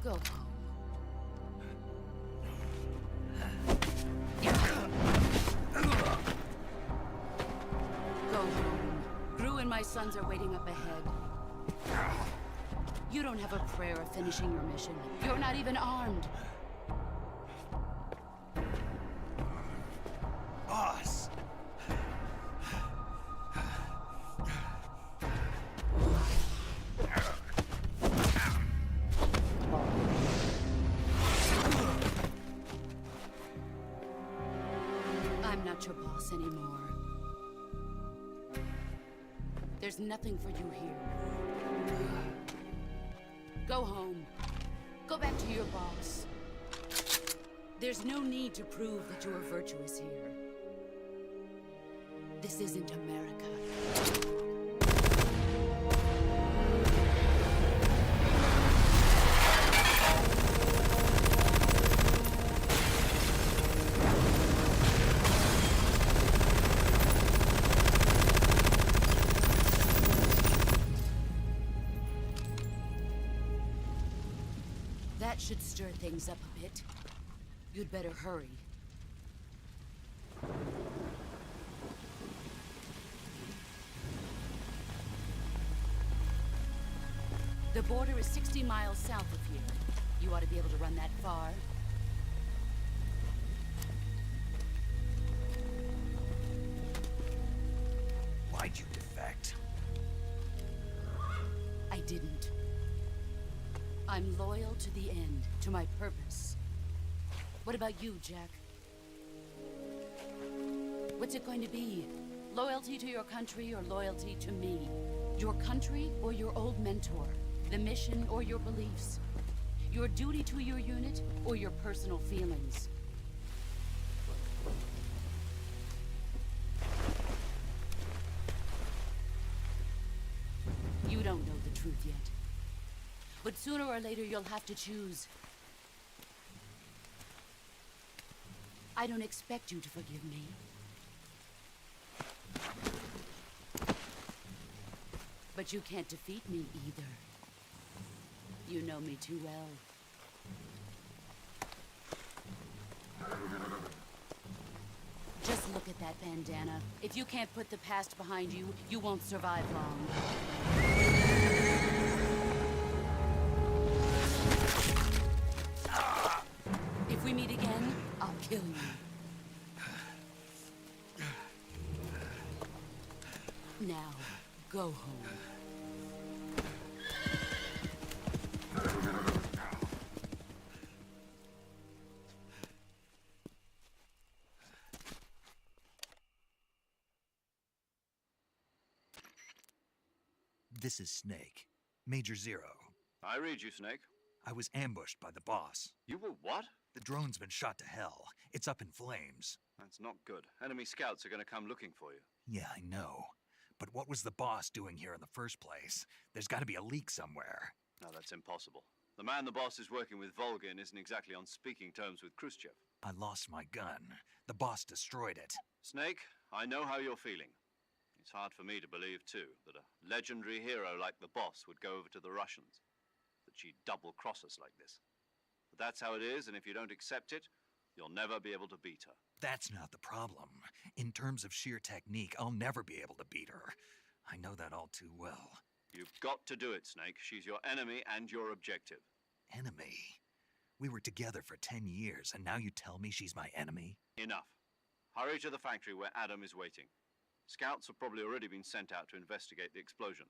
Speaker 7: Go home. Go home. Gru and my sons are waiting up ahead. You don't have a prayer of finishing your mission. You're not even armed.
Speaker 2: Boss.
Speaker 7: I'm not your boss anymore. There's nothing for you here. Go home. Go back to your boss. There's no need to prove that you are virtuous here. This isn't America. That should stir things up a bit. You'd better hurry. The border is 60 miles south of here. You ought to be able to run that far.
Speaker 2: Why'd you defect?
Speaker 7: I didn't. I'm loyal to the end, to my purpose. What about you, Jack? What's it going to be? Loyalty to your country or loyalty to me? Your country or your old mentor? The mission or your beliefs? Your duty to your unit or your personal feelings? You don't know the truth yet. But sooner or later you'll have to choose. I don't expect you to forgive me. But you can't defeat me either. You know me too well. Just look at that bandana. If you can't put the past behind you, you won't survive long. If we meet again, I'll kill you. Now, go home.
Speaker 2: This is Snake. Major Zero.
Speaker 4: I read you, Snake.
Speaker 2: I was ambushed by the boss.
Speaker 4: You were what?
Speaker 2: The drone's been shot to hell. It's up in flames.
Speaker 4: That's not good. Enemy scouts are going to come looking for you.
Speaker 2: Yeah, I know. But what was the boss doing here in the first place? There's got to be a leak somewhere.
Speaker 4: No, that's impossible. The man the boss is working with, Volgin, isn't exactly on speaking terms with Khrushchev.
Speaker 2: I lost my gun. The boss destroyed it.
Speaker 4: Snake, I know how you're feeling. It's hard for me to believe, too, that a legendary hero like the boss would go over to the Russians. That she'd double-cross us like this. But that's how it is, and if you don't accept it, you'll never be able to beat her.
Speaker 2: That's not the problem. In terms of sheer technique, I'll never be able to beat her. I know that all too well.
Speaker 4: You've got to do it, Snake. She's your enemy and your objective.
Speaker 2: Enemy? We were together for 10 years, and now you tell me she's my enemy?
Speaker 4: Enough. Hurry to the factory where Adam is waiting. Scouts have probably already been sent out to investigate the explosion.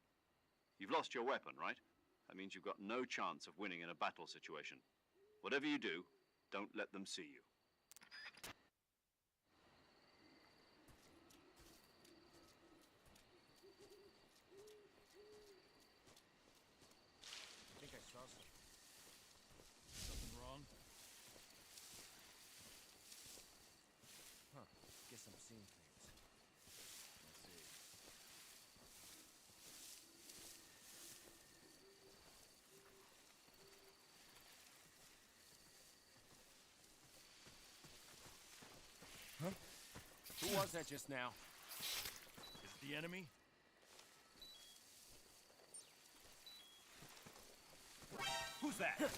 Speaker 4: You've lost your weapon, right? That means you've got no chance of winning in a battle situation. Whatever you do, don't let them see you.
Speaker 5: I think I saw something wrong? Huh. Guess I'm seeing things. Let's see. Huh? Who was that just now? Is it the enemy? Who's that?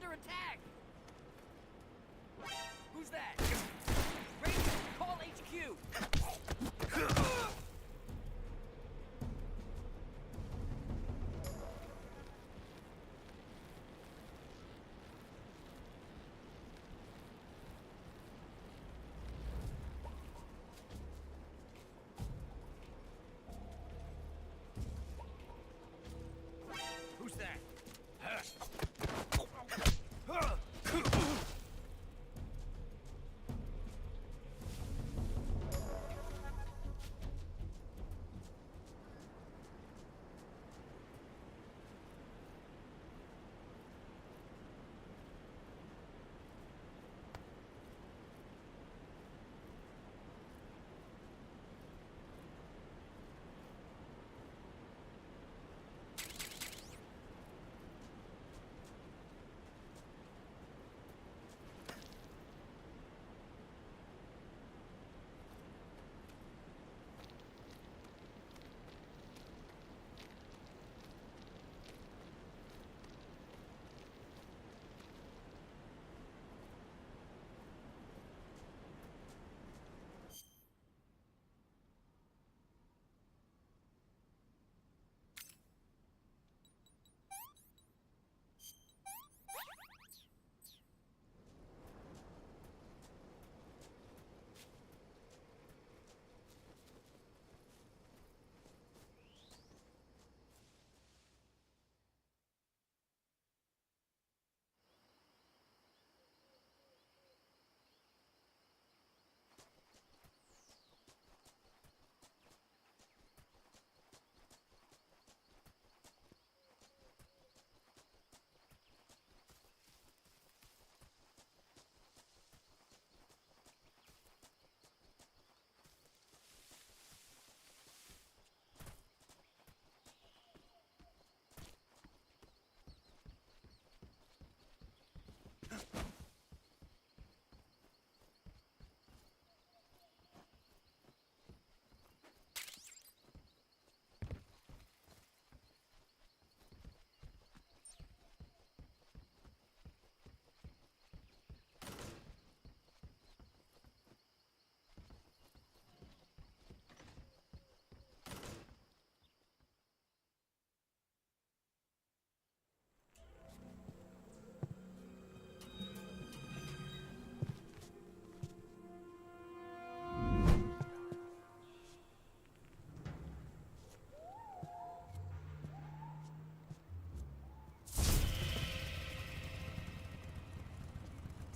Speaker 14: under attack! Who's that? Radio, call HQ! Who's that?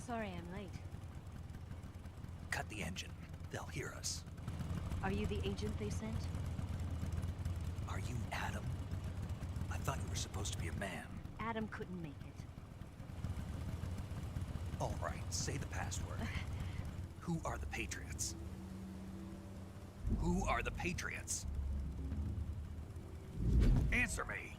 Speaker 16: Sorry I'm late.
Speaker 2: Cut the engine. They'll hear us.
Speaker 16: Are you the agent they sent?
Speaker 2: Are you Adam? I thought you were supposed to be a man.
Speaker 16: Adam couldn't make it.
Speaker 2: All right, say the password. Who are the Patriots? Who are the Patriots? Answer me.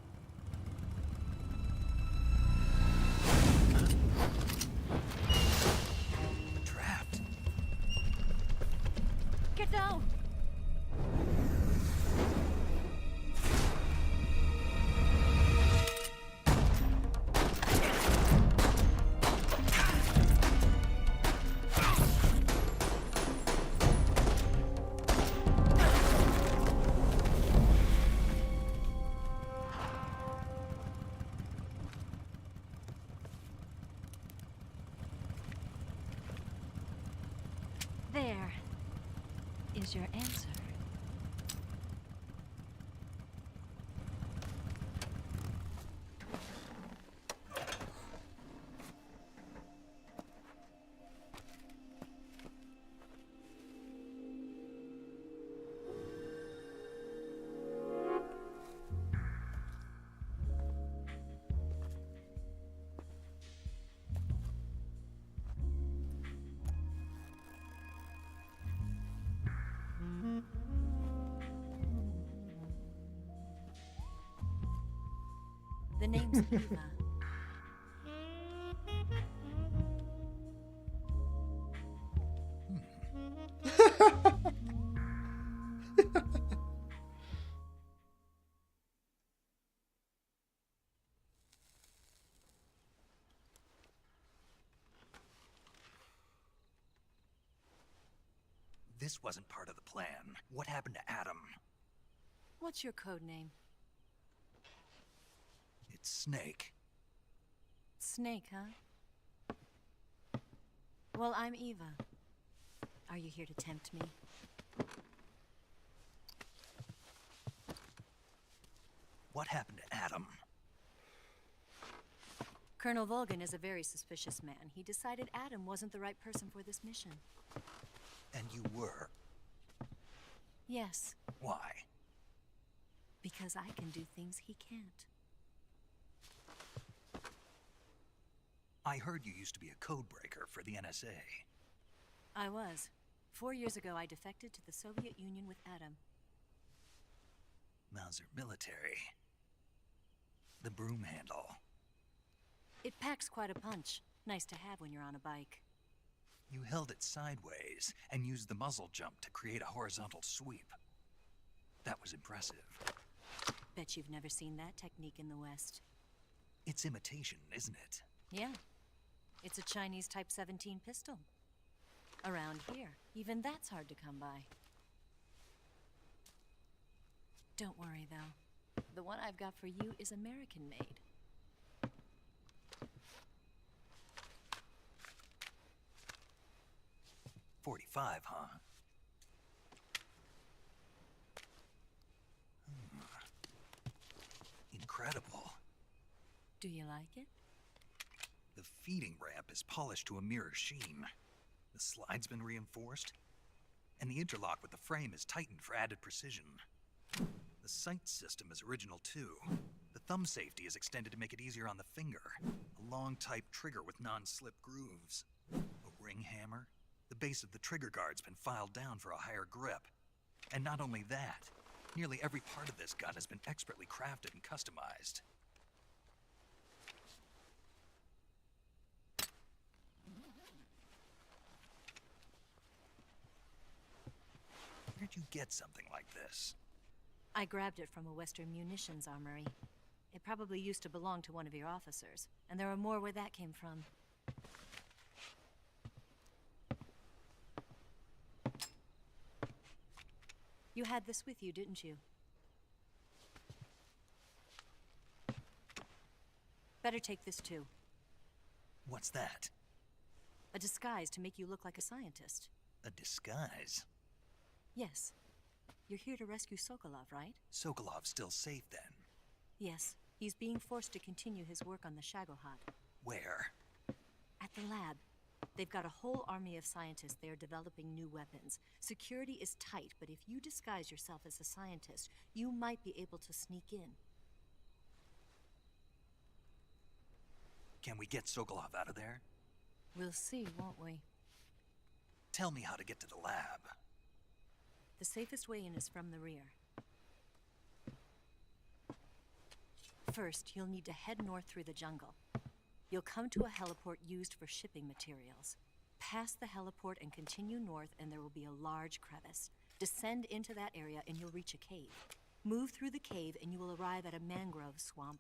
Speaker 2: Trapped.
Speaker 16: Get down! There is your answer. The name's Eva.
Speaker 2: This wasn't part of the plan. What happened to Adam?
Speaker 16: What's your code name?
Speaker 2: It's Snake.
Speaker 16: Snake, huh? Well, I'm Eva. Are you here to tempt me?
Speaker 2: What happened to Adam?
Speaker 16: Colonel Volgin is a very suspicious man. He decided Adam wasn't the right person for this mission.
Speaker 2: And you were?
Speaker 16: Yes.
Speaker 2: Why?
Speaker 16: Because I can do things he can't.
Speaker 2: I heard you used to be a codebreaker for the NSA.
Speaker 16: I was. 4 years ago, I defected to the Soviet Union with Adam.
Speaker 2: Mauser military. The broom handle.
Speaker 16: It packs quite a punch. Nice to have when you're on a bike.
Speaker 2: You held it sideways and used the muzzle jump to create a horizontal sweep. That was impressive.
Speaker 16: Bet you've never seen that technique in the West.
Speaker 2: It's imitation, isn't it?
Speaker 16: Yeah. It's a Chinese Type 17 pistol. Around here, even that's hard to come by. Don't worry, though. The one I've got for you is American-made.
Speaker 2: .45, huh? Incredible.
Speaker 16: Do you like it?
Speaker 2: The feeding ramp is polished to a mirror sheen. The slide's been reinforced, and the interlock with the frame is tightened for added precision. The sight system is original too. The thumb safety is extended to make it easier on the finger. A long type trigger with non-slip grooves. A ring hammer. The base of the trigger guard's been filed down for a higher grip. And not only that, nearly every part of this gun has been expertly crafted and customized. Where'd you get something like this?
Speaker 16: I grabbed it from a Western munitions armory. It probably used to belong to one of your officers, and there are more where that came from. You had this with you, didn't you? Better take this too.
Speaker 2: What's that?
Speaker 16: A disguise to make you look like a scientist.
Speaker 2: A disguise?
Speaker 16: Yes. You're here to rescue Sokolov, right?
Speaker 2: Sokolov's still safe then?
Speaker 16: Yes. He's being forced to continue his work on the Shagohod.
Speaker 2: Where?
Speaker 16: At the lab. They've got a whole army of scientists there developing new weapons. Security is tight, but if you disguise yourself as a scientist, you might be able to sneak in.
Speaker 2: Can we get Sokolov out of there?
Speaker 16: We'll see, won't we?
Speaker 2: Tell me how to get to the lab.
Speaker 16: The safest way in is from the rear. First, you'll need to head north through the jungle. You'll come to a heliport used for shipping materials. Pass the heliport and continue north, and there will be a large crevice. Descend into that area and you'll reach a cave. Move through the cave and you will arrive at a mangrove swamp.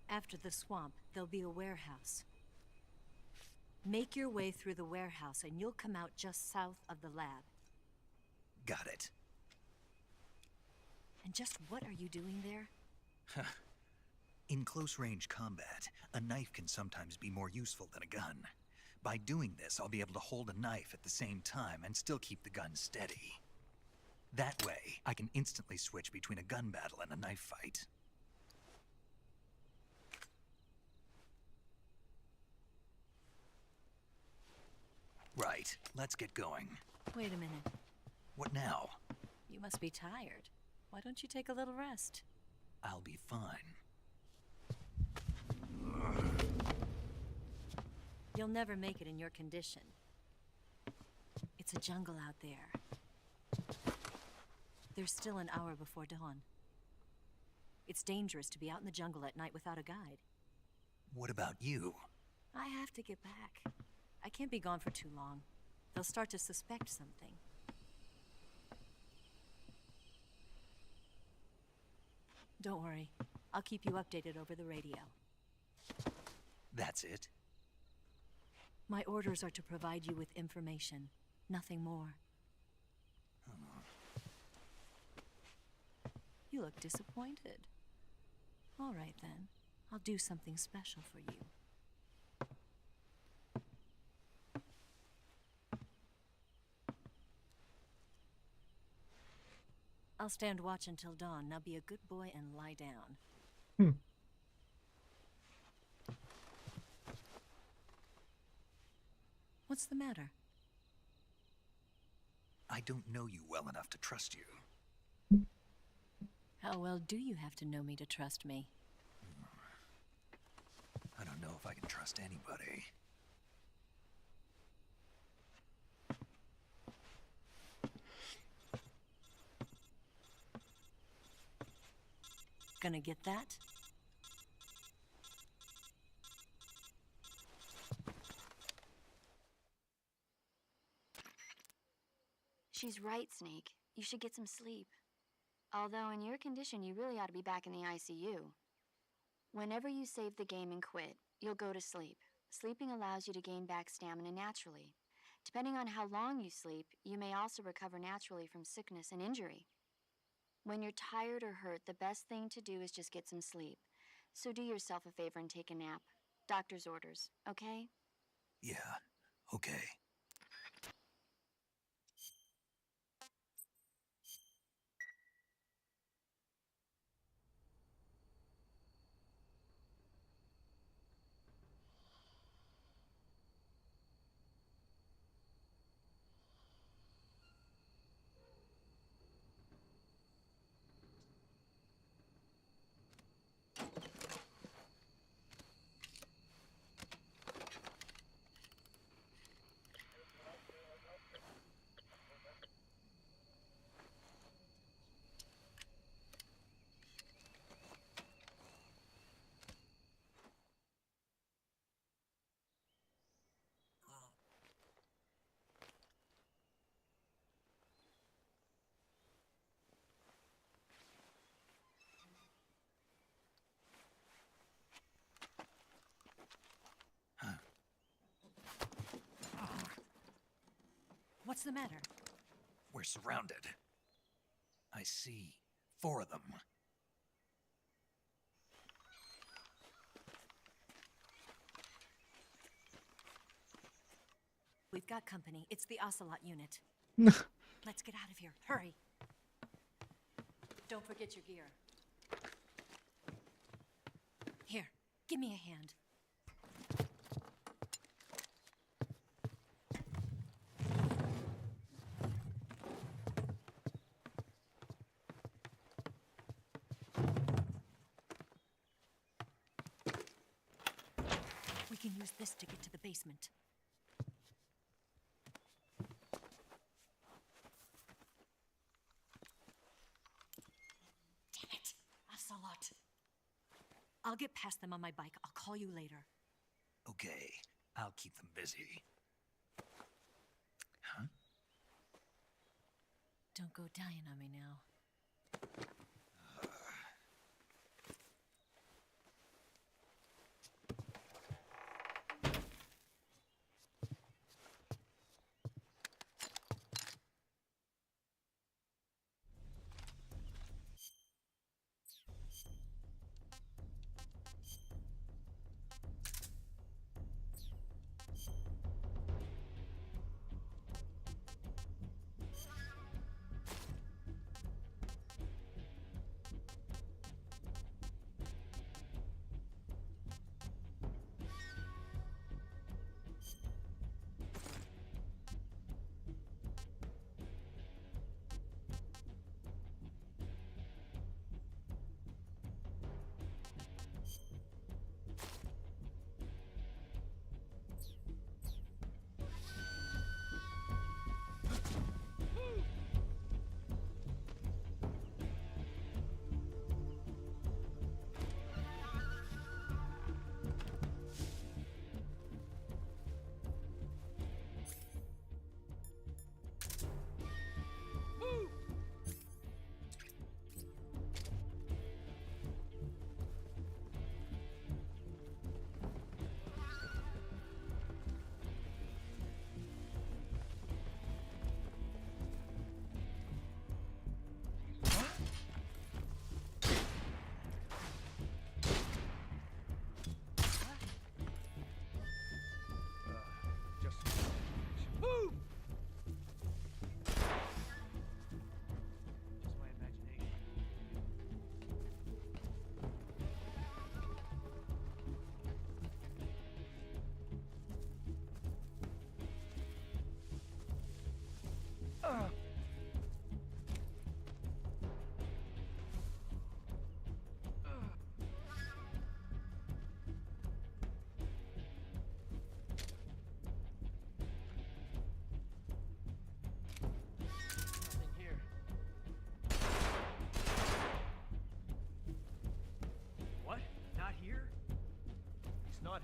Speaker 16: After the swamp, there'll be a warehouse. Make your way through the warehouse and you'll come out just south of the lab.
Speaker 2: Got it.
Speaker 16: And just what are you doing there?
Speaker 2: In close-range combat, a knife can sometimes be more useful than a gun. By doing this, I'll be able to hold a knife at the same time and still keep the gun steady. That way, I can instantly switch between a gun battle and a knife fight. Right, let's get going.
Speaker 16: Wait a minute.
Speaker 2: What now?
Speaker 16: You must be tired. Why don't you take a little rest?
Speaker 2: I'll be fine.
Speaker 16: You'll never make it in your condition. It's a jungle out there. There's still an hour before dawn. It's dangerous to be out in the jungle at night without a guide.
Speaker 2: What about you?
Speaker 16: I have to get back. I can't be gone for too long. They'll start to suspect something. Don't worry. I'll keep you updated over the radio.
Speaker 2: That's it?
Speaker 16: My orders are to provide you with information, nothing more. You look disappointed. All right, then. I'll do something special for you. I'll stand watch until dawn. Now be a good boy and lie down. What's the matter?
Speaker 2: I don't know you well enough to trust you.
Speaker 16: How well do you have to know me to trust me?
Speaker 2: I don't know if I can trust anybody.
Speaker 16: Gonna get that?
Speaker 6: She's right, Snake. You should get some sleep. Although in your condition, you really ought to be back in the ICU. Whenever you save the game and quit, you'll go to sleep. Sleeping allows you to gain back stamina naturally. Depending on how long you sleep, you may also recover naturally from sickness and injury. When you're tired or hurt, the best thing to do is just get some sleep. So do yourself a favor and take a nap. Doctor's orders, okay?
Speaker 2: Yeah, okay.
Speaker 16: What's the matter?
Speaker 2: We're surrounded. I see 4 of them.
Speaker 16: We've got company. It's the Ocelot unit. Let's get out of here. Hurry. Don't forget your gear. Here, give me a hand. We can use this to get to the basement. Damn it, Ocelot. I'll get past them on my bike. I'll call you later.
Speaker 2: Okay, I'll keep them busy. Huh?
Speaker 16: Don't go dying on me now.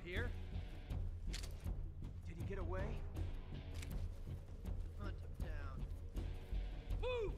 Speaker 9: here? Did he get away?
Speaker 14: Hunt him down. Move!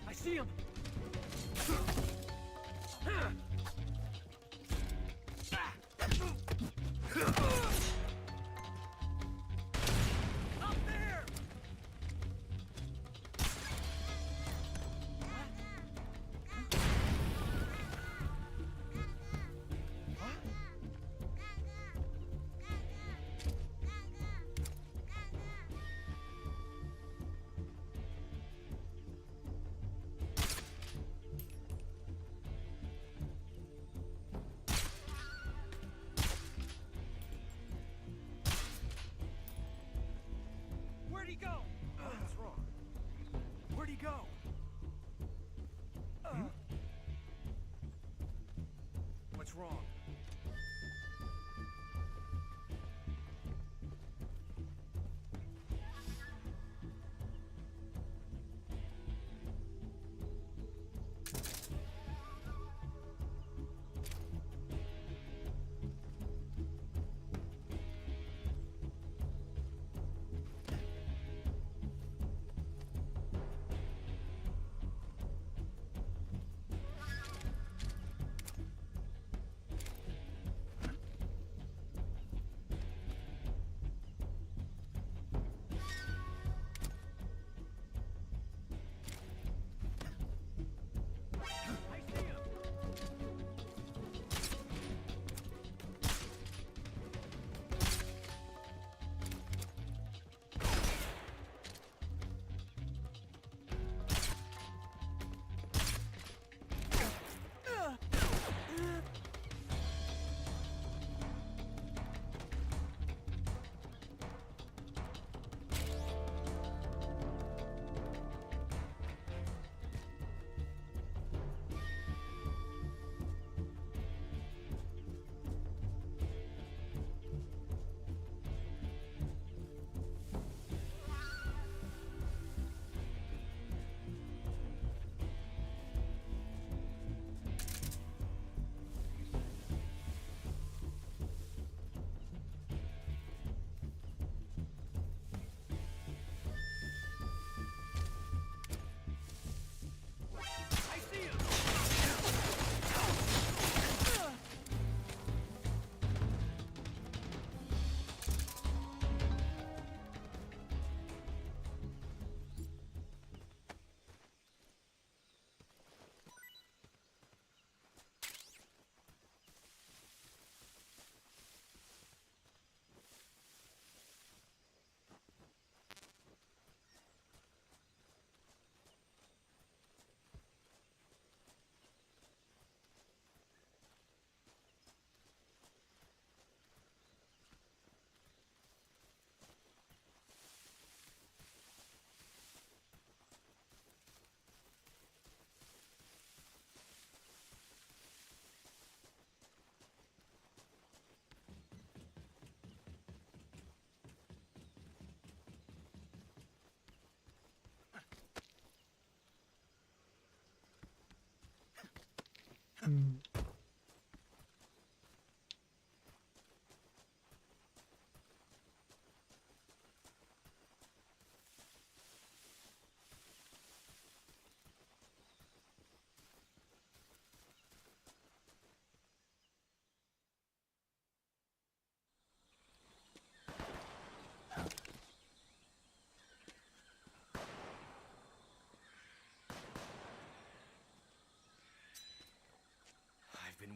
Speaker 14: I see him! Up there! Where'd he go? What's wrong? Where'd he go? What's wrong?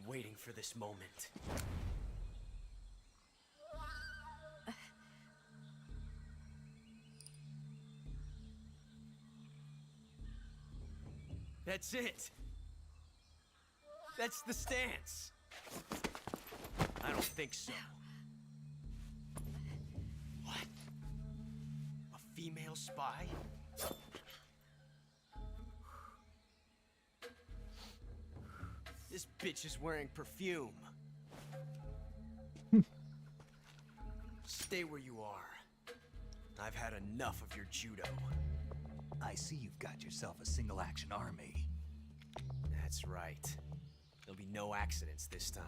Speaker 9: been waiting for this moment. That's it. That's the stance. I don't think so. What? A female spy? This bitch is wearing perfume. Stay where you are. I've had enough of your judo.
Speaker 2: I see you've got yourself a single-action army.
Speaker 9: That's right. There'll be no accidents this time.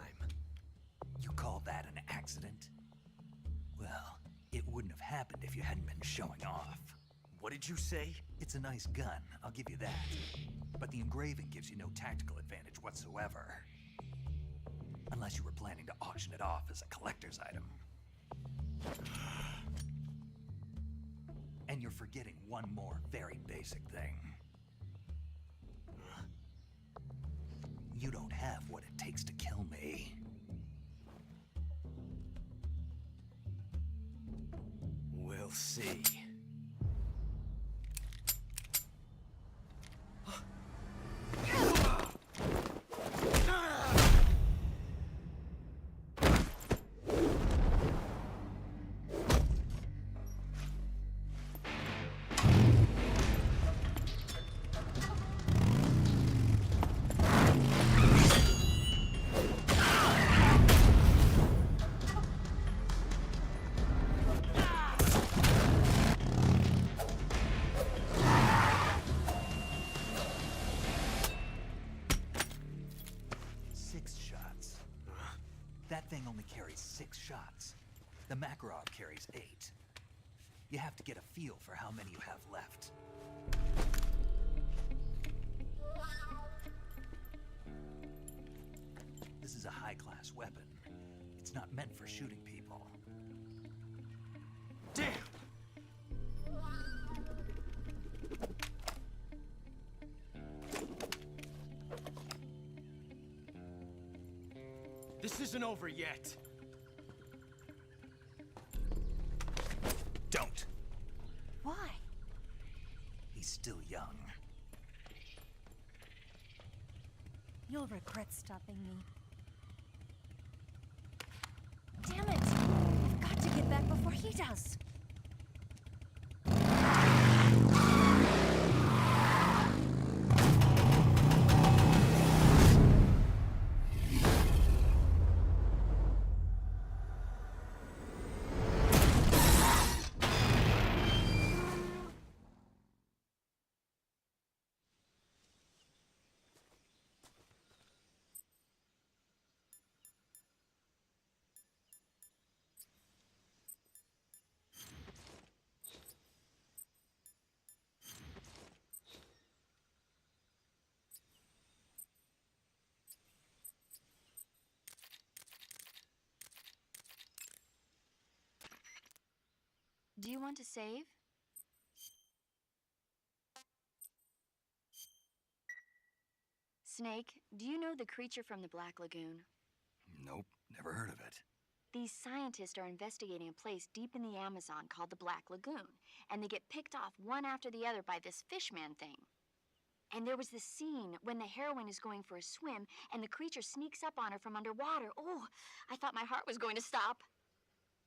Speaker 2: You call that an accident? Well, it wouldn't have happened if you hadn't been showing off.
Speaker 9: What did you say?
Speaker 2: It's a nice gun, I'll give you that. But the engraving gives you no tactical advantage whatsoever. Unless you were planning to auction it off as a collector's item. And you're forgetting one more very basic thing. You don't have what it takes to kill me.
Speaker 9: We'll see.
Speaker 2: That thing only carries 6 shots. The Makarov carries 8. You have to get a feel for how many you have left. This is a high-class weapon. It's not meant for shooting people.
Speaker 9: Damn! This isn't over yet.
Speaker 2: Don't.
Speaker 16: Why?
Speaker 2: He's still young.
Speaker 16: You'll regret stopping me. Damn it! I've got to get back before he does.
Speaker 6: Do you want to save? Snake, do you know the creature from the Black Lagoon?
Speaker 2: Nope, never heard of it.
Speaker 6: These scientists are investigating a place deep in the Amazon called the Black Lagoon, and they get picked off one after the other by this fishman thing. And there was this scene when the heroine is going for a swim, and the creature sneaks up on her from underwater. Oh, I thought my heart was going to stop.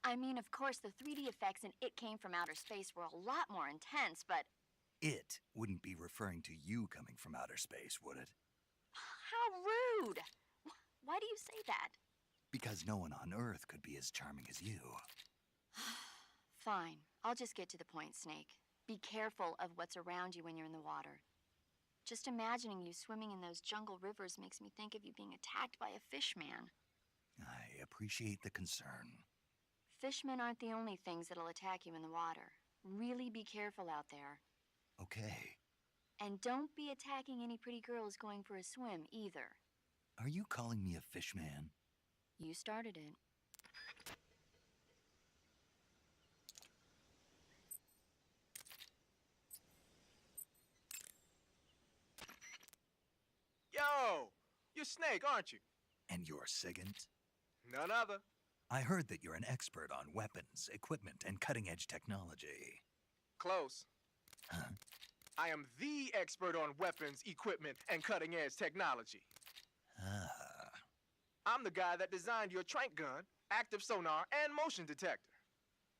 Speaker 6: I mean, of course, the 3D effects in It Came from Outer Space were a lot more intense, but...
Speaker 2: It wouldn't be referring to you coming from outer space, would it?
Speaker 6: How rude! Why do you say that?
Speaker 2: Because no one on Earth could be as charming as you.
Speaker 6: Fine. I'll just get to the point, Snake. Be careful of what's around you when you're in the water. Just imagining you swimming in those jungle rivers makes me think of you being attacked by a fishman.
Speaker 2: I appreciate the concern.
Speaker 6: Fishmen aren't the only things that'll attack you in the water. Really be careful out there.
Speaker 2: Okay.
Speaker 6: And don't be attacking any pretty girls going for a swim, either.
Speaker 2: Are you calling me a fishman?
Speaker 6: You started it.
Speaker 17: Yo! You're Snake, aren't you?
Speaker 2: And you're SIGINT?
Speaker 17: None other.
Speaker 2: I heard that you're an expert on weapons, equipment, and cutting-edge technology.
Speaker 17: Close.
Speaker 2: Huh?
Speaker 17: I am the expert on weapons, equipment, and cutting-edge technology.
Speaker 2: Ah.
Speaker 17: I'm the guy that designed your trank gun, active sonar, and motion detector.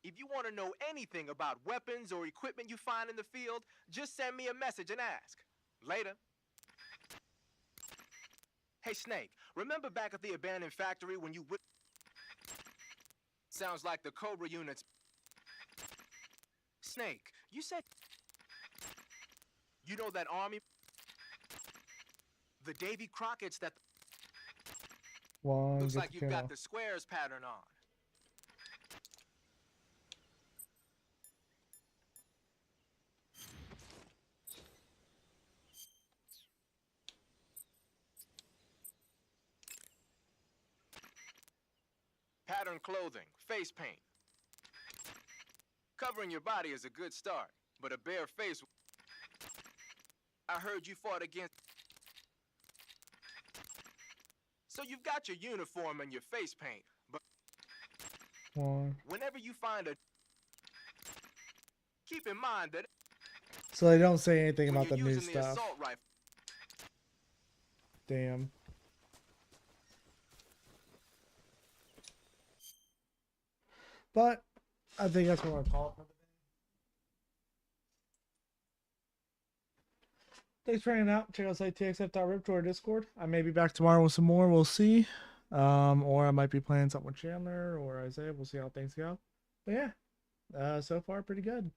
Speaker 17: If you want to know anything about weapons or equipment you find in the field, just send me a message and ask. Later. Hey, Snake, remember back at the abandoned factory when you Sounds like the Cobra units. Snake, you said... You know that army? The Davy Crockett's that...
Speaker 1: One,
Speaker 17: Looks
Speaker 1: get
Speaker 17: like
Speaker 1: the
Speaker 17: you've
Speaker 1: camera.
Speaker 17: got the squares pattern on. Pattern clothing, face paint. Covering your body is a good start, but a bare face... I heard you fought against... So you've got your uniform and your face paint, but...
Speaker 1: One.
Speaker 17: Whenever you find a... Keep in mind that...
Speaker 1: So they don't say anything
Speaker 17: when
Speaker 1: about the
Speaker 17: you're
Speaker 1: new
Speaker 17: using the
Speaker 1: stuff.
Speaker 17: assault rifle...
Speaker 1: Damn. But I think that's what I'll call it for the day. Thanks for hanging out. Check out site txf.rip to our Discord. I may be back tomorrow with some more. We'll see. Or I might be playing something with Chandler or Isaiah. We'll see how things go. But yeah, so far pretty good.